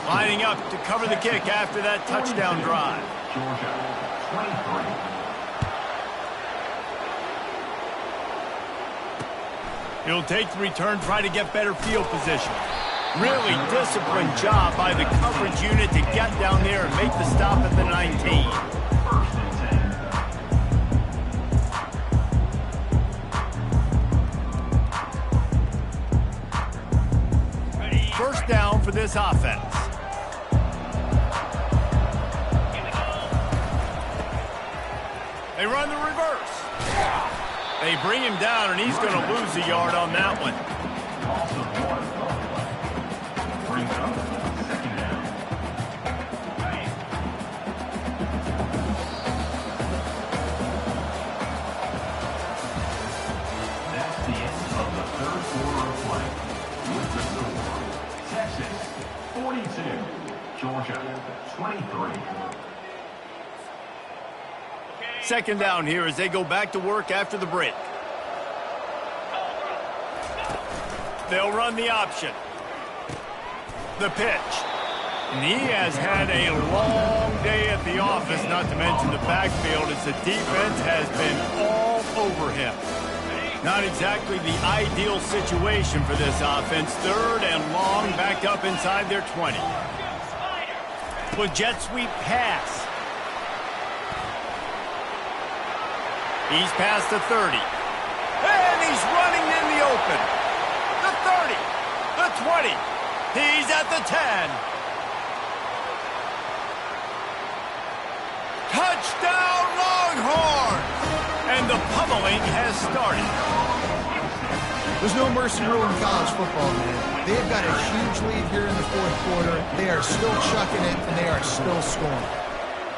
Speaker 1: Lining up to cover the kick after that touchdown drive.
Speaker 4: Georgia, 23.
Speaker 1: He'll take the return, try to get better field position. Really disciplined job by the coverage unit to get down there and make the stop at the 19. First down for this offense. They run the reverse. They bring him down, and he's going to lose a yard on that one.
Speaker 4: Brings up 2nd down. That's the end of the 3rd quarter of play. With the score, Texas 42, Georgia 23.
Speaker 1: 2nd down here as they go back to work after the break. They'll run the option. The pitch. And he has had a long day at the office, not to mention the backfield, as the defense has been all over him. Not exactly the ideal situation for this offense. 3rd and long, backed up inside their 20. With jet sweep pass. He's past the 30. And he's running in the open. The 30. The 20. He's at the 10. Touchdown, Longhorns! And the pummeling has started.
Speaker 2: There's no mercy rule in college football, man. They've got a huge lead here in the 4th quarter. They are still chucking it, and they are still scoring.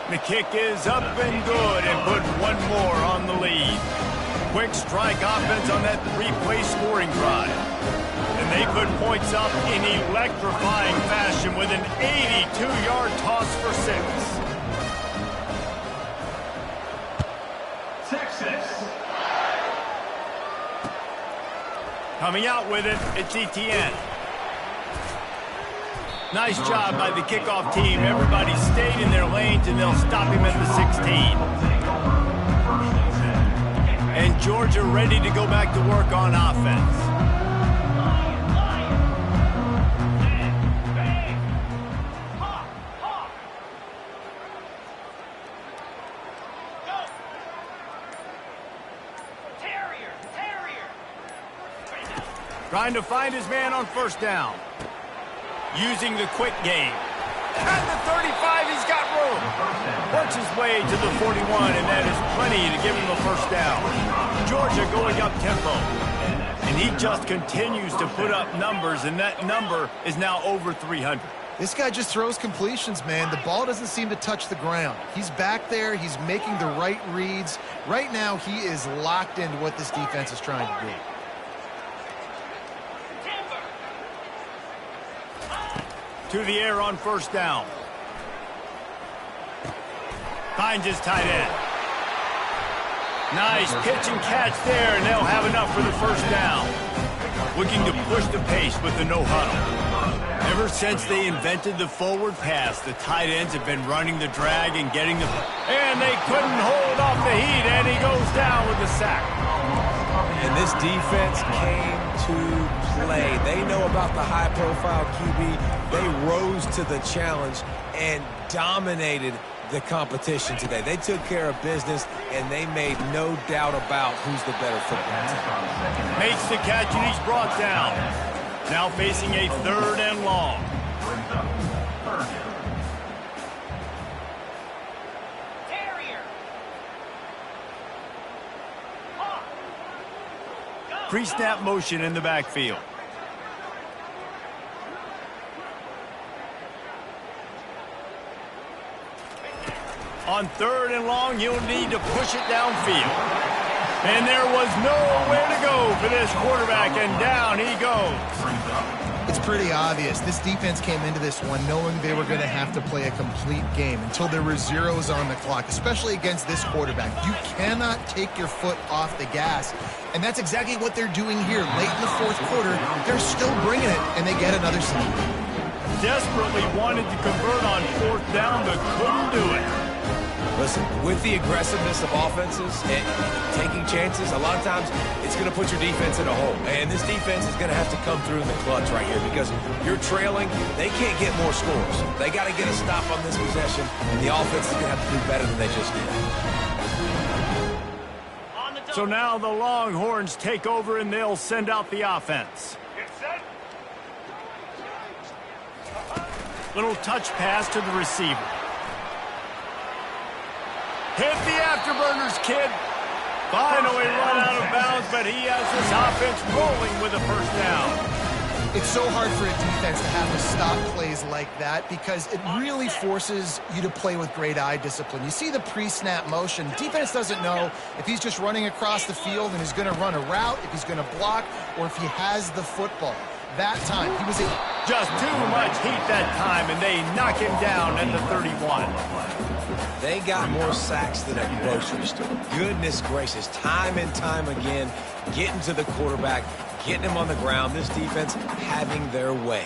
Speaker 1: The kick is up and good, and put 1 more on the lead. Quick strike offense on that 3-play scoring drive. And they put points up in electrifying fashion with an 82-yard toss for 6.
Speaker 4: Texas.
Speaker 1: Coming out with it, it's Etienne. Nice job by the kickoff team. Everybody stayed in their lanes, and they'll stop him at the 16. And Georgia ready to go back to work on offense. Trying to find his man on 1st down. Using the quick game. At the 35, he's got room. Works his way to the 41, and that is plenty to give him the 1st down. Georgia going up tempo. And he just continues to put up numbers, and that number is now over 300.
Speaker 2: This guy just throws completions, man. The ball doesn't seem to touch the ground. He's back there. He's making the right reads. Right now, he is locked into what this defense is trying to do. To the air on 1st down.
Speaker 1: Finds his tight end. Nice pitch and catch there, and they'll have enough for the first down. Looking to push the pace with the no huddle. Ever since they invented the forward pass, the tight ends have been running the drag and getting the... And they couldn't hold off the heat, and he goes down with the sack.
Speaker 3: And this defense came to play. They know about the high-profile QB. They rose to the challenge and dominated the competition today. They took care of business, and they made no doubt about who's the better football team.
Speaker 1: Makes the catch, and he's brought down. Now facing a 3rd and long. Pre-snap motion in the backfield. On 3rd and long, you'll need to push it downfield. And there was nowhere to go for this quarterback, and down he goes.
Speaker 2: It's pretty obvious. This defense came into this one knowing they were going to have to play a complete game until there were zeros on the clock, especially against this quarterback. You cannot take your foot off the gas, and that's exactly what they're doing here. Late in the 4th quarter, they're still bringing it, and they get another sack.
Speaker 1: Desperately wanted to convert on 4th down, but couldn't do it.
Speaker 3: Listen, with the aggressiveness of offenses and taking chances, a lot of times it's going to put your defense in a hole. And this defense is going to have to come through in the clutch right here because you're trailing. They can't get more scores. They got to get a stop on this possession, and the offense is going to have to do better than they just did.
Speaker 1: So now the Longhorns take over, and they'll send out the offense. Little touch pass to the receiver. Hit the afterburners, kid. Finally run out of bounds, but he has this offense rolling with a first down.
Speaker 2: It's so hard for a defense to have to stop plays like that because it really forces you to play with great eye discipline. You see the pre-snap motion. Defense doesn't know if he's just running across the field and he's going to run a route, if he's going to block, or if he has the football. That time, he was
Speaker 1: just too much heat that time, and they knock him down at the 31.
Speaker 3: They got more sacks than a grocery store. Goodness gracious, time and time again, getting to the quarterback, getting him on the ground. This defense having their way.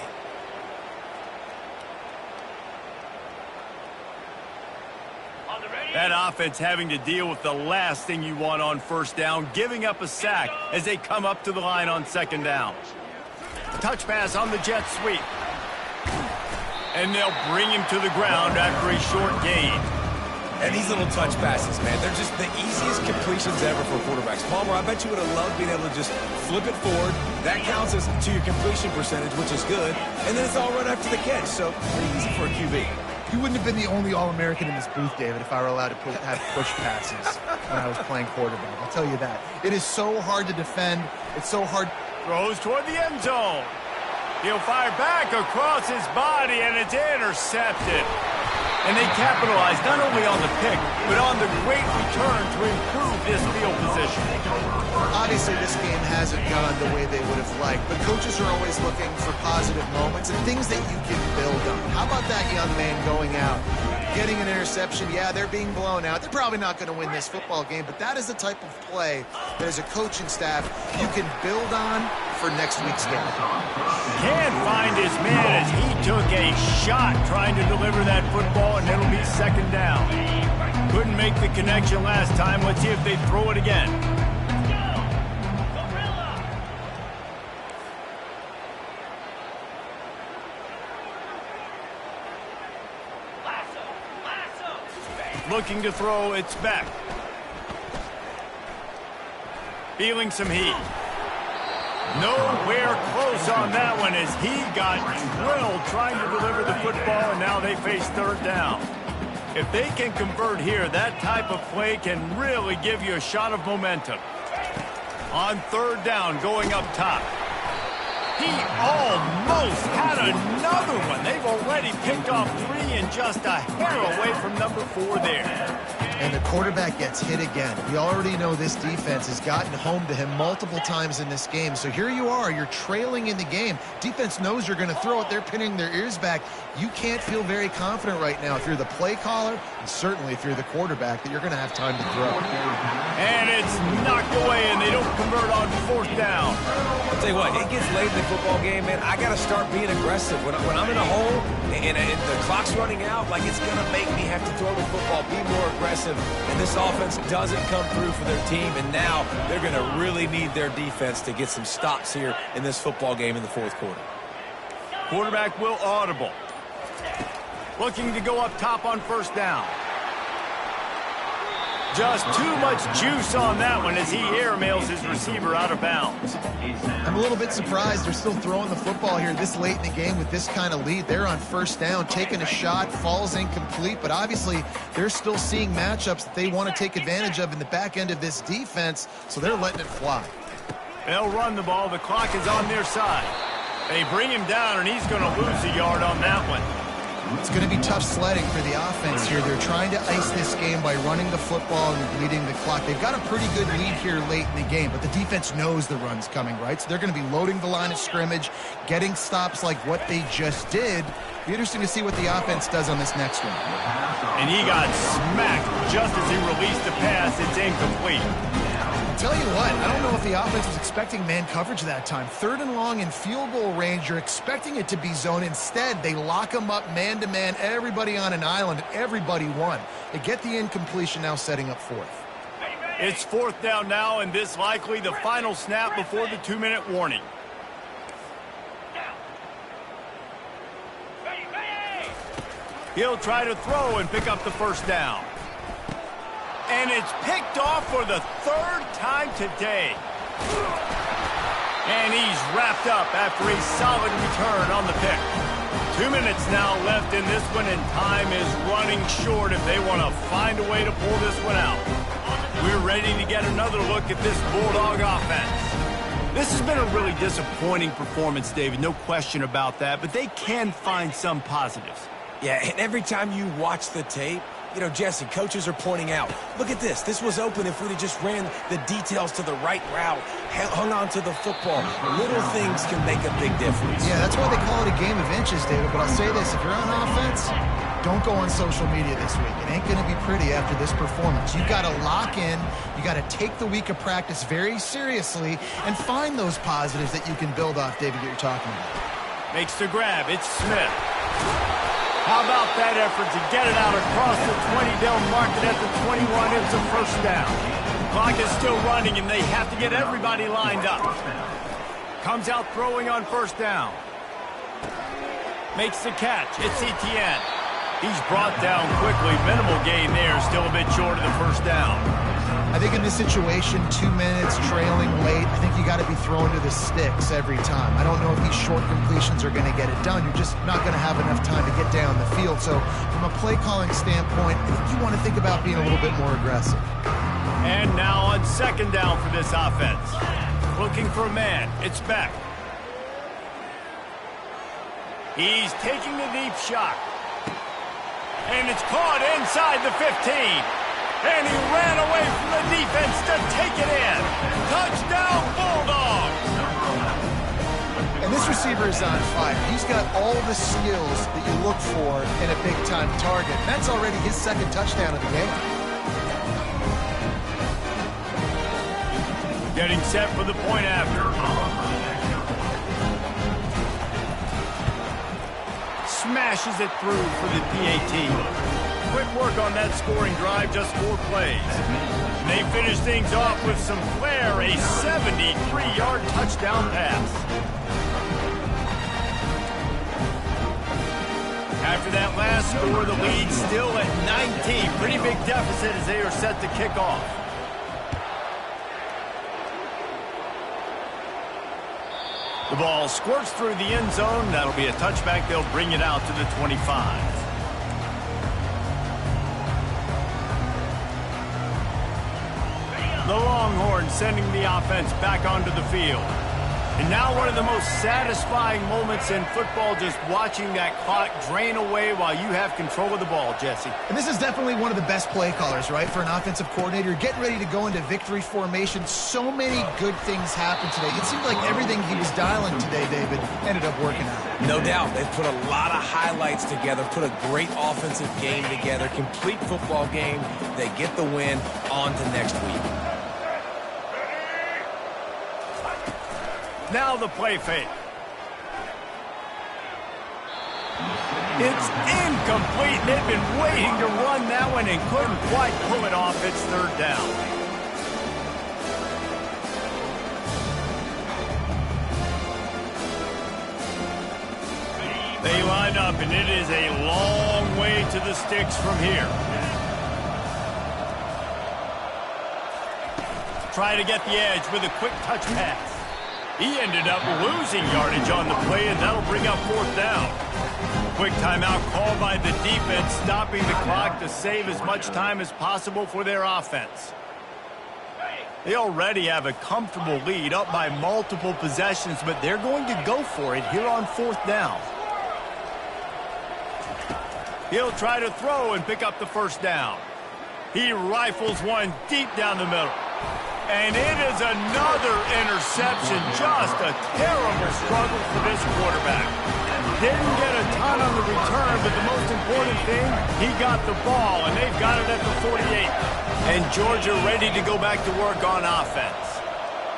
Speaker 1: That offense having to deal with the last thing you want on 1st down, giving up a sack as they come up to the line on 2nd down. Touch pass on the jet sweep. And they'll bring him to the ground after a short gain.
Speaker 3: And these little touch passes, man, they're just the easiest completions ever for quarterbacks. Palmer, I bet you would have loved being able to just flip it forward. That counts as to your completion percentage, which is good. And then it's all run after the catch, so pretty easy for a QB.
Speaker 2: You wouldn't have been the only All-American in this booth, David, if I were allowed to have push passes when I was playing quarterback. I'll tell you that. It is so hard to defend. It's so hard.
Speaker 1: Throws toward the end zone. He'll fire back across his body, and it's intercepted. And they capitalize not only on the pick, but on the great return to improve this field position.
Speaker 2: Obviously, this game hasn't gone the way they would have liked, but coaches are always looking for positive moments and things that you can build on. How about that young man going out, getting an interception? Yeah, they're being blown out. They're probably not going to win this football game, but that is the type of play that as a coaching staff you can build on for next week's game.
Speaker 1: Can't find his man as he took a shot trying to deliver that football, and it'll be 2nd down. Couldn't make the connection last time. Let's see if they throw it again. Looking to throw, it's back. Feeling some heat. Nowhere close on that one as he got drilled trying to deliver the football, and now they face 3rd down. If they can convert here, that type of play can really give you a shot of momentum. On 3rd down, going up top. He almost had another one. They've already picked off 3 and just a hair away from number 4 there.
Speaker 2: and the quarterback gets hit again. We already know this defense has gotten home to him multiple times in this game. So here you are, you're trailing in the game. Defense knows you're going to throw it. They're pinning their ears back. You can't feel very confident right now if you're the play caller, and certainly if you're the quarterback, that you're going to have time to throw.
Speaker 1: And it's knocked away, and they don't convert on fourth down.
Speaker 3: I'll tell you what, it gets late in the football game, man. I got to start being aggressive. When I'm in a hole and the clock's running out, like, it's going to make me have to throw the football, be more aggressive. And this offense doesn't come through for their team, and now they're going to really need their defense to get some stops here in this football game in the fourth quarter.
Speaker 1: Quarterback will audible. Looking to go up top on first down. Just too much juice on that one as he airmails his receiver out of bounds.
Speaker 2: I'm a little bit surprised they're still throwing the football here this late in the game with this kind of lead. They're on first down, taking a shot, falls incomplete, but obviously they're still seeing matchups that they want to take advantage of in the back end of this defense, so they're letting it fly.
Speaker 1: They'll run the ball. The clock is on their side. They bring him down, and he's going to lose a yard on that one.
Speaker 2: It's going to be tough sledding for the offense here. They're trying to ice this game by running the football and bleeding the clock. They've got a pretty good lead here late in the game, but the defense knows the run's coming, right? So they're going to be loading the line of scrimmage, getting stops like what they just did. Be interesting to see what the offense does on this next one.
Speaker 1: And he got smacked just as he released the pass. It's incomplete.
Speaker 2: Tell you what, I don't know if the offense was expecting man coverage that time. Third and long in field goal range, you're expecting it to be zone. Instead, they lock them up man-to-man, everybody on an island, everybody won. They get the incompletion, now setting up fourth.
Speaker 1: It's fourth down now, and this likely the final snap before the 2-minute warning. He'll try to throw and pick up the first down. And it's picked off for the third time today. And he's wrapped up after a solid return on the pick. 2 minutes now left in this one, and time is running short if they want to find a way to pull this one out. We're ready to get another look at this Bulldog offense. This has been a really disappointing performance, David, no question about that, but they can find some positives.
Speaker 3: Yeah, and every time you watch the tape, you know, Jesse, coaches are pointing out, look at this. This was open if we'd have just ran the details to the right route, hung on to the football. Little things can make a big difference.
Speaker 2: Yeah, that's why they call it a game of inches, David. But I'll say this, if you're on offense, don't go on social media this week. It ain't going to be pretty after this performance. You've got to lock in. You got to take the week of practice very seriously and find those positives that you can build off, David, that you're talking about.
Speaker 1: Makes the grab. It's Smith. How about that effort to get it out across the 20? They'll mark it at the 21. It's a first down. Clock is still running, and they have to get everybody lined up. Comes out throwing on first down. Makes the catch. It's Etienne. He's brought down quickly. Minimal gain there. Still a bit short of the first down.
Speaker 2: I think in this situation, 2 minutes, trailing late, I think you got to be thrown to the sticks every time. I don't know if these short completions are going to get it done. You're just not going to have enough time to get down the field. So from a play calling standpoint, I think you want to think about being a little bit more aggressive.
Speaker 1: And now on second down for this offense. Looking for a man. It's Beck. He's taking the deep shot. And it's caught inside the 15. And he ran away from the defense to take it in. Touchdown, Bulldogs!
Speaker 2: And this receiver is on fire. He's got all the skills that you look for in a big-time target. That's already his second touchdown of the game.
Speaker 1: Getting set for the point after. Smashes it through for the PAT. Quick work on that scoring drive, just 4 plays. They finish things off with some flair, a 73-yard touchdown pass. After that last score, the lead still at 19. Pretty big deficit as they are set to kick off. The ball squirts through the end zone. That'll be a touchback. They'll bring it out to the 25. The Longhorns sending the offense back onto the field. And now one of the most satisfying moments in football, just watching that clock drain away while you have control of the ball, Jesse.
Speaker 2: And this is definitely one of the best play callers, right, for an offensive coordinator. Getting ready to go into victory formation. So many good things happened today. It seemed like everything he was dialing today, David, ended up working out.
Speaker 3: No doubt. They've put a lot of highlights together, put a great offensive game together, complete football game. They get the win. On to next week.
Speaker 1: Now the play fake. It's incomplete. They've been waiting to run that one and couldn't quite pull it off. It's third down. They line up, and it is a long way to the sticks from here. Try to get the edge with a quick touch pass. He ended up losing yardage on the play, and that'll bring up fourth down. Quick timeout called by the defense, stopping the clock to save as much time as possible for their offense. They already have a comfortable lead, up by multiple possessions, but they're going to go for it here on fourth down. He'll try to throw and pick up the first down. He rifles one deep down the middle. And it is another interception. Just a terrible struggle for this quarterback. Didn't get a ton on the return, but the most important thing, he got the ball, and they've got it at the 48. And Georgia ready to go back to work on offense.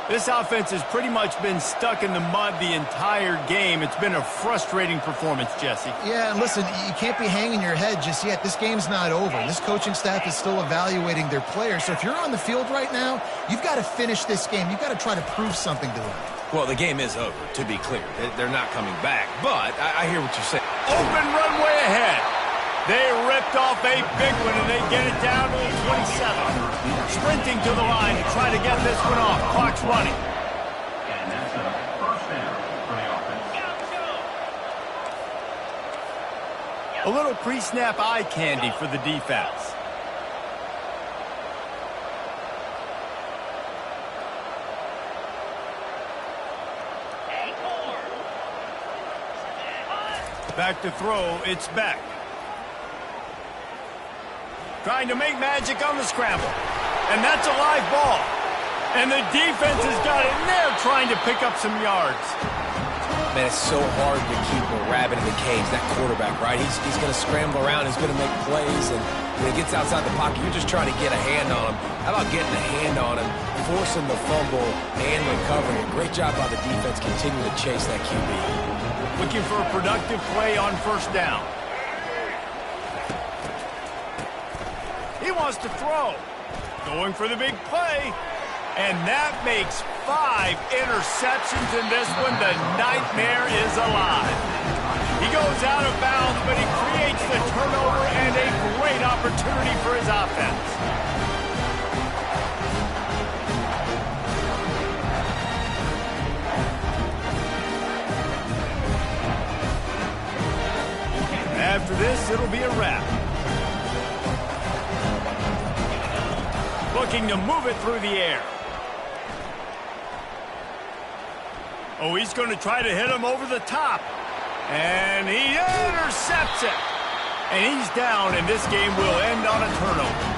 Speaker 1: This offense has pretty much been stuck in the mud the entire game. It's been a frustrating performance, Jesse.
Speaker 2: Yeah, and listen, you can't be hanging your head just yet. This game's not over. This coaching staff is still evaluating their players. So if you're on the field right now, you've got to finish this game. You've got to try to prove something to them.
Speaker 3: Well, the game is over, to be clear. They're not coming back, but I hear what you're saying.
Speaker 1: Open runway ahead. They ripped off a big one, and they get it down to the 27. Sprinting to the line to try to get this one off. Clock's running.
Speaker 4: And that's a first down for the offense.
Speaker 1: A little pre-snap eye candy for the defense. Back to throw, it's Beck. Trying to make magic on the scramble. And that's a live ball. And the defense has got it in there trying to pick up some yards.
Speaker 3: Man, it's so hard to keep a rabbit in the cage, that quarterback, right? He's going to scramble around, he's going to make plays, and when he gets outside the pocket, you're just trying to get a hand on him. How about getting a hand on him, forcing the fumble, and recovering? A great job by the defense continuing to chase that QB.
Speaker 1: Looking for a productive play on first down. He wants to throw. Going for the big play. And that makes 5 interceptions in this one. The nightmare is alive. He goes out of bounds, but he creates the turnover and a great opportunity for his offense. After this, it'll be a wrap. Looking to move it through the air. Oh, he's going to try to hit him over the top. And he intercepts it. And he's down, and this game will end on a turnover.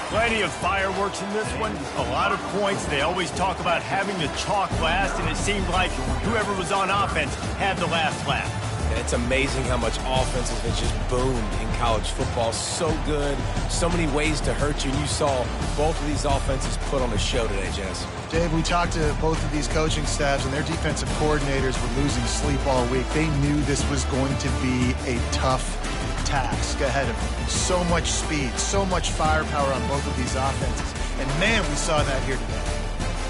Speaker 1: Plenty of fireworks in this one. A lot of points. They always talk about having the chalk last, and it seemed like whoever was on offense had the last laugh.
Speaker 3: And it's amazing how much offense has just boomed in college football. So good, so many ways to hurt you. And you saw both of these offenses put on a show today, Jess.
Speaker 2: Dave, we talked to both of these coaching staffs, and their defensive coordinators were losing sleep all week. They knew this was going to be a tough task ahead of them. So much speed, so much firepower on both of these offenses. And, man, we saw that here today.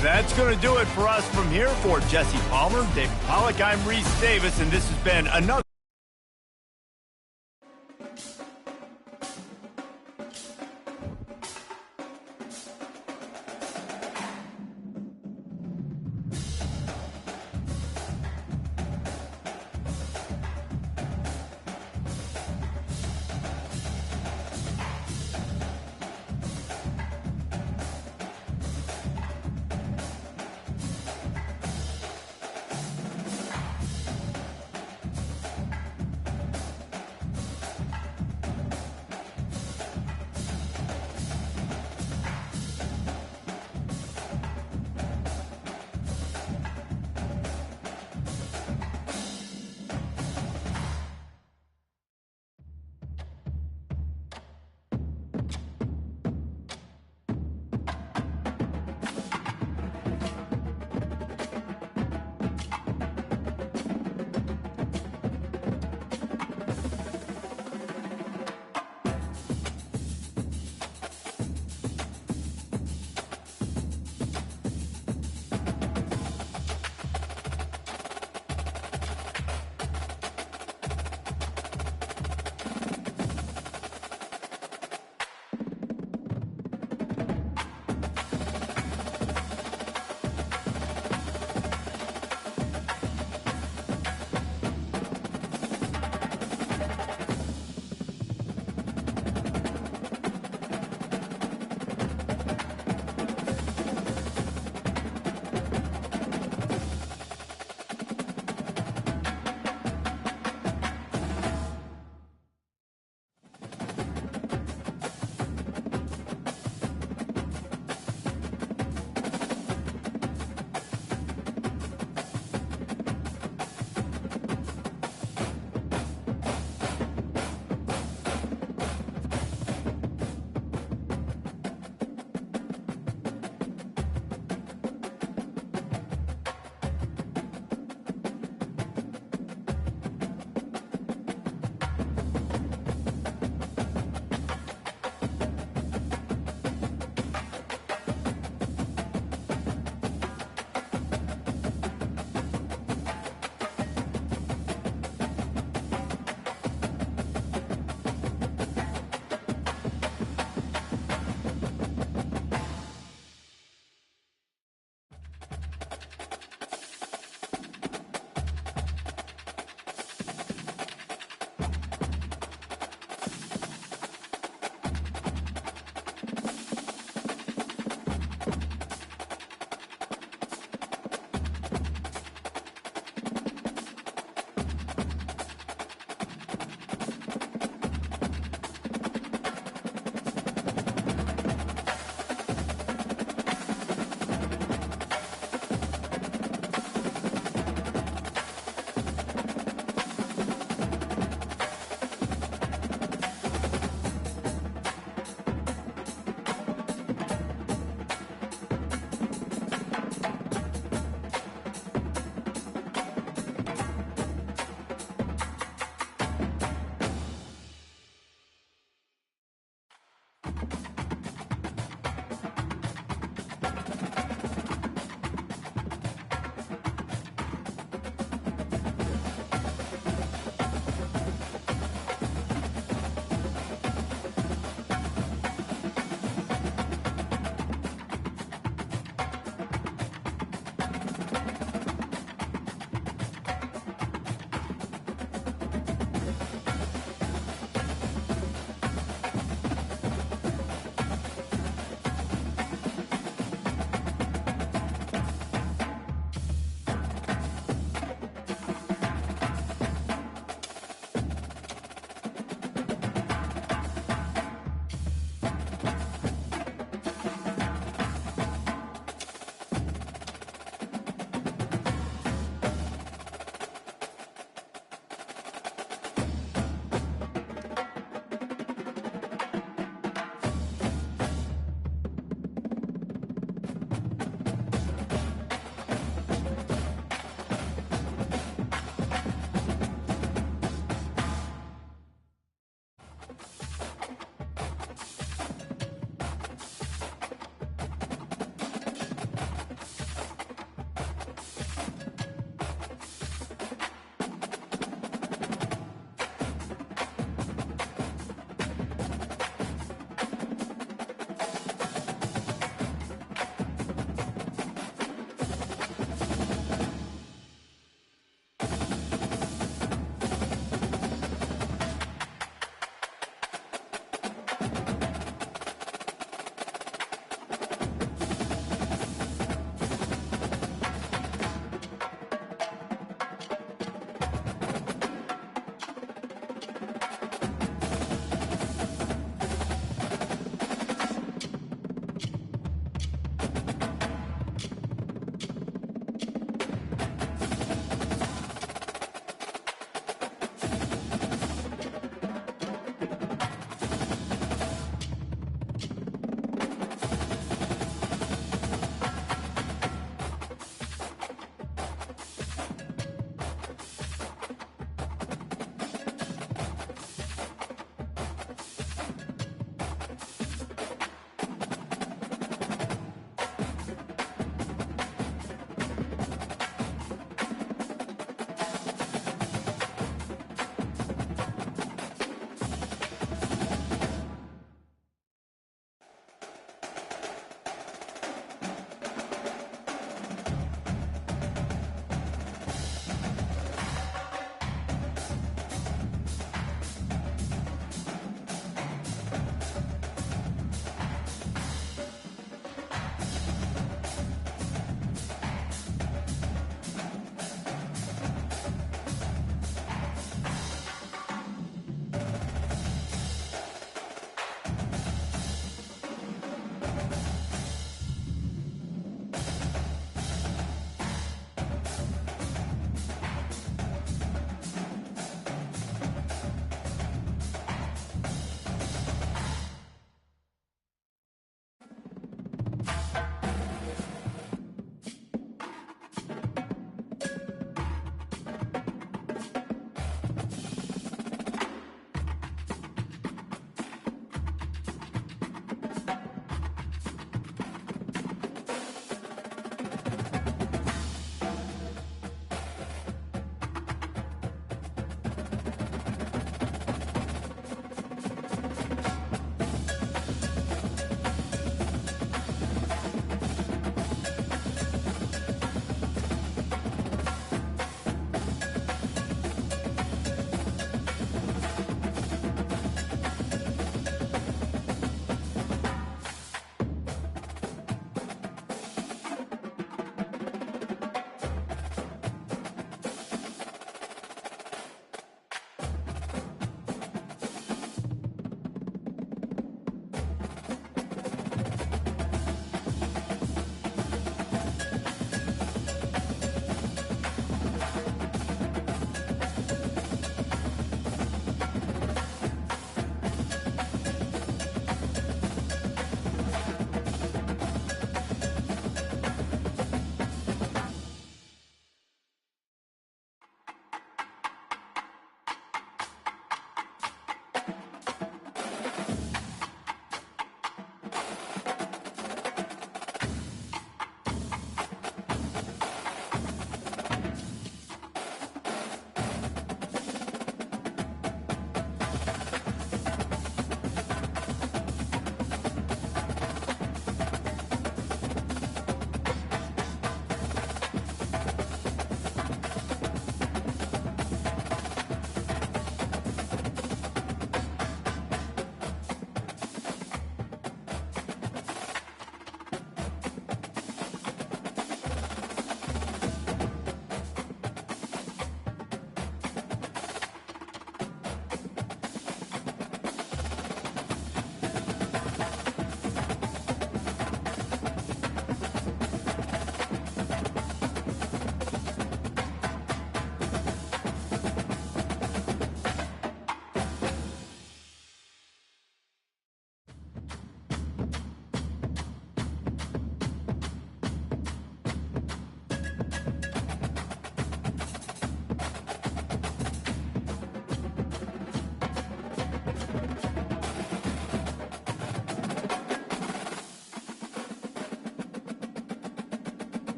Speaker 1: That's going to do it for us from here. For Jesse Palmer, David Pollack, I'm Reese Davis, and this has been another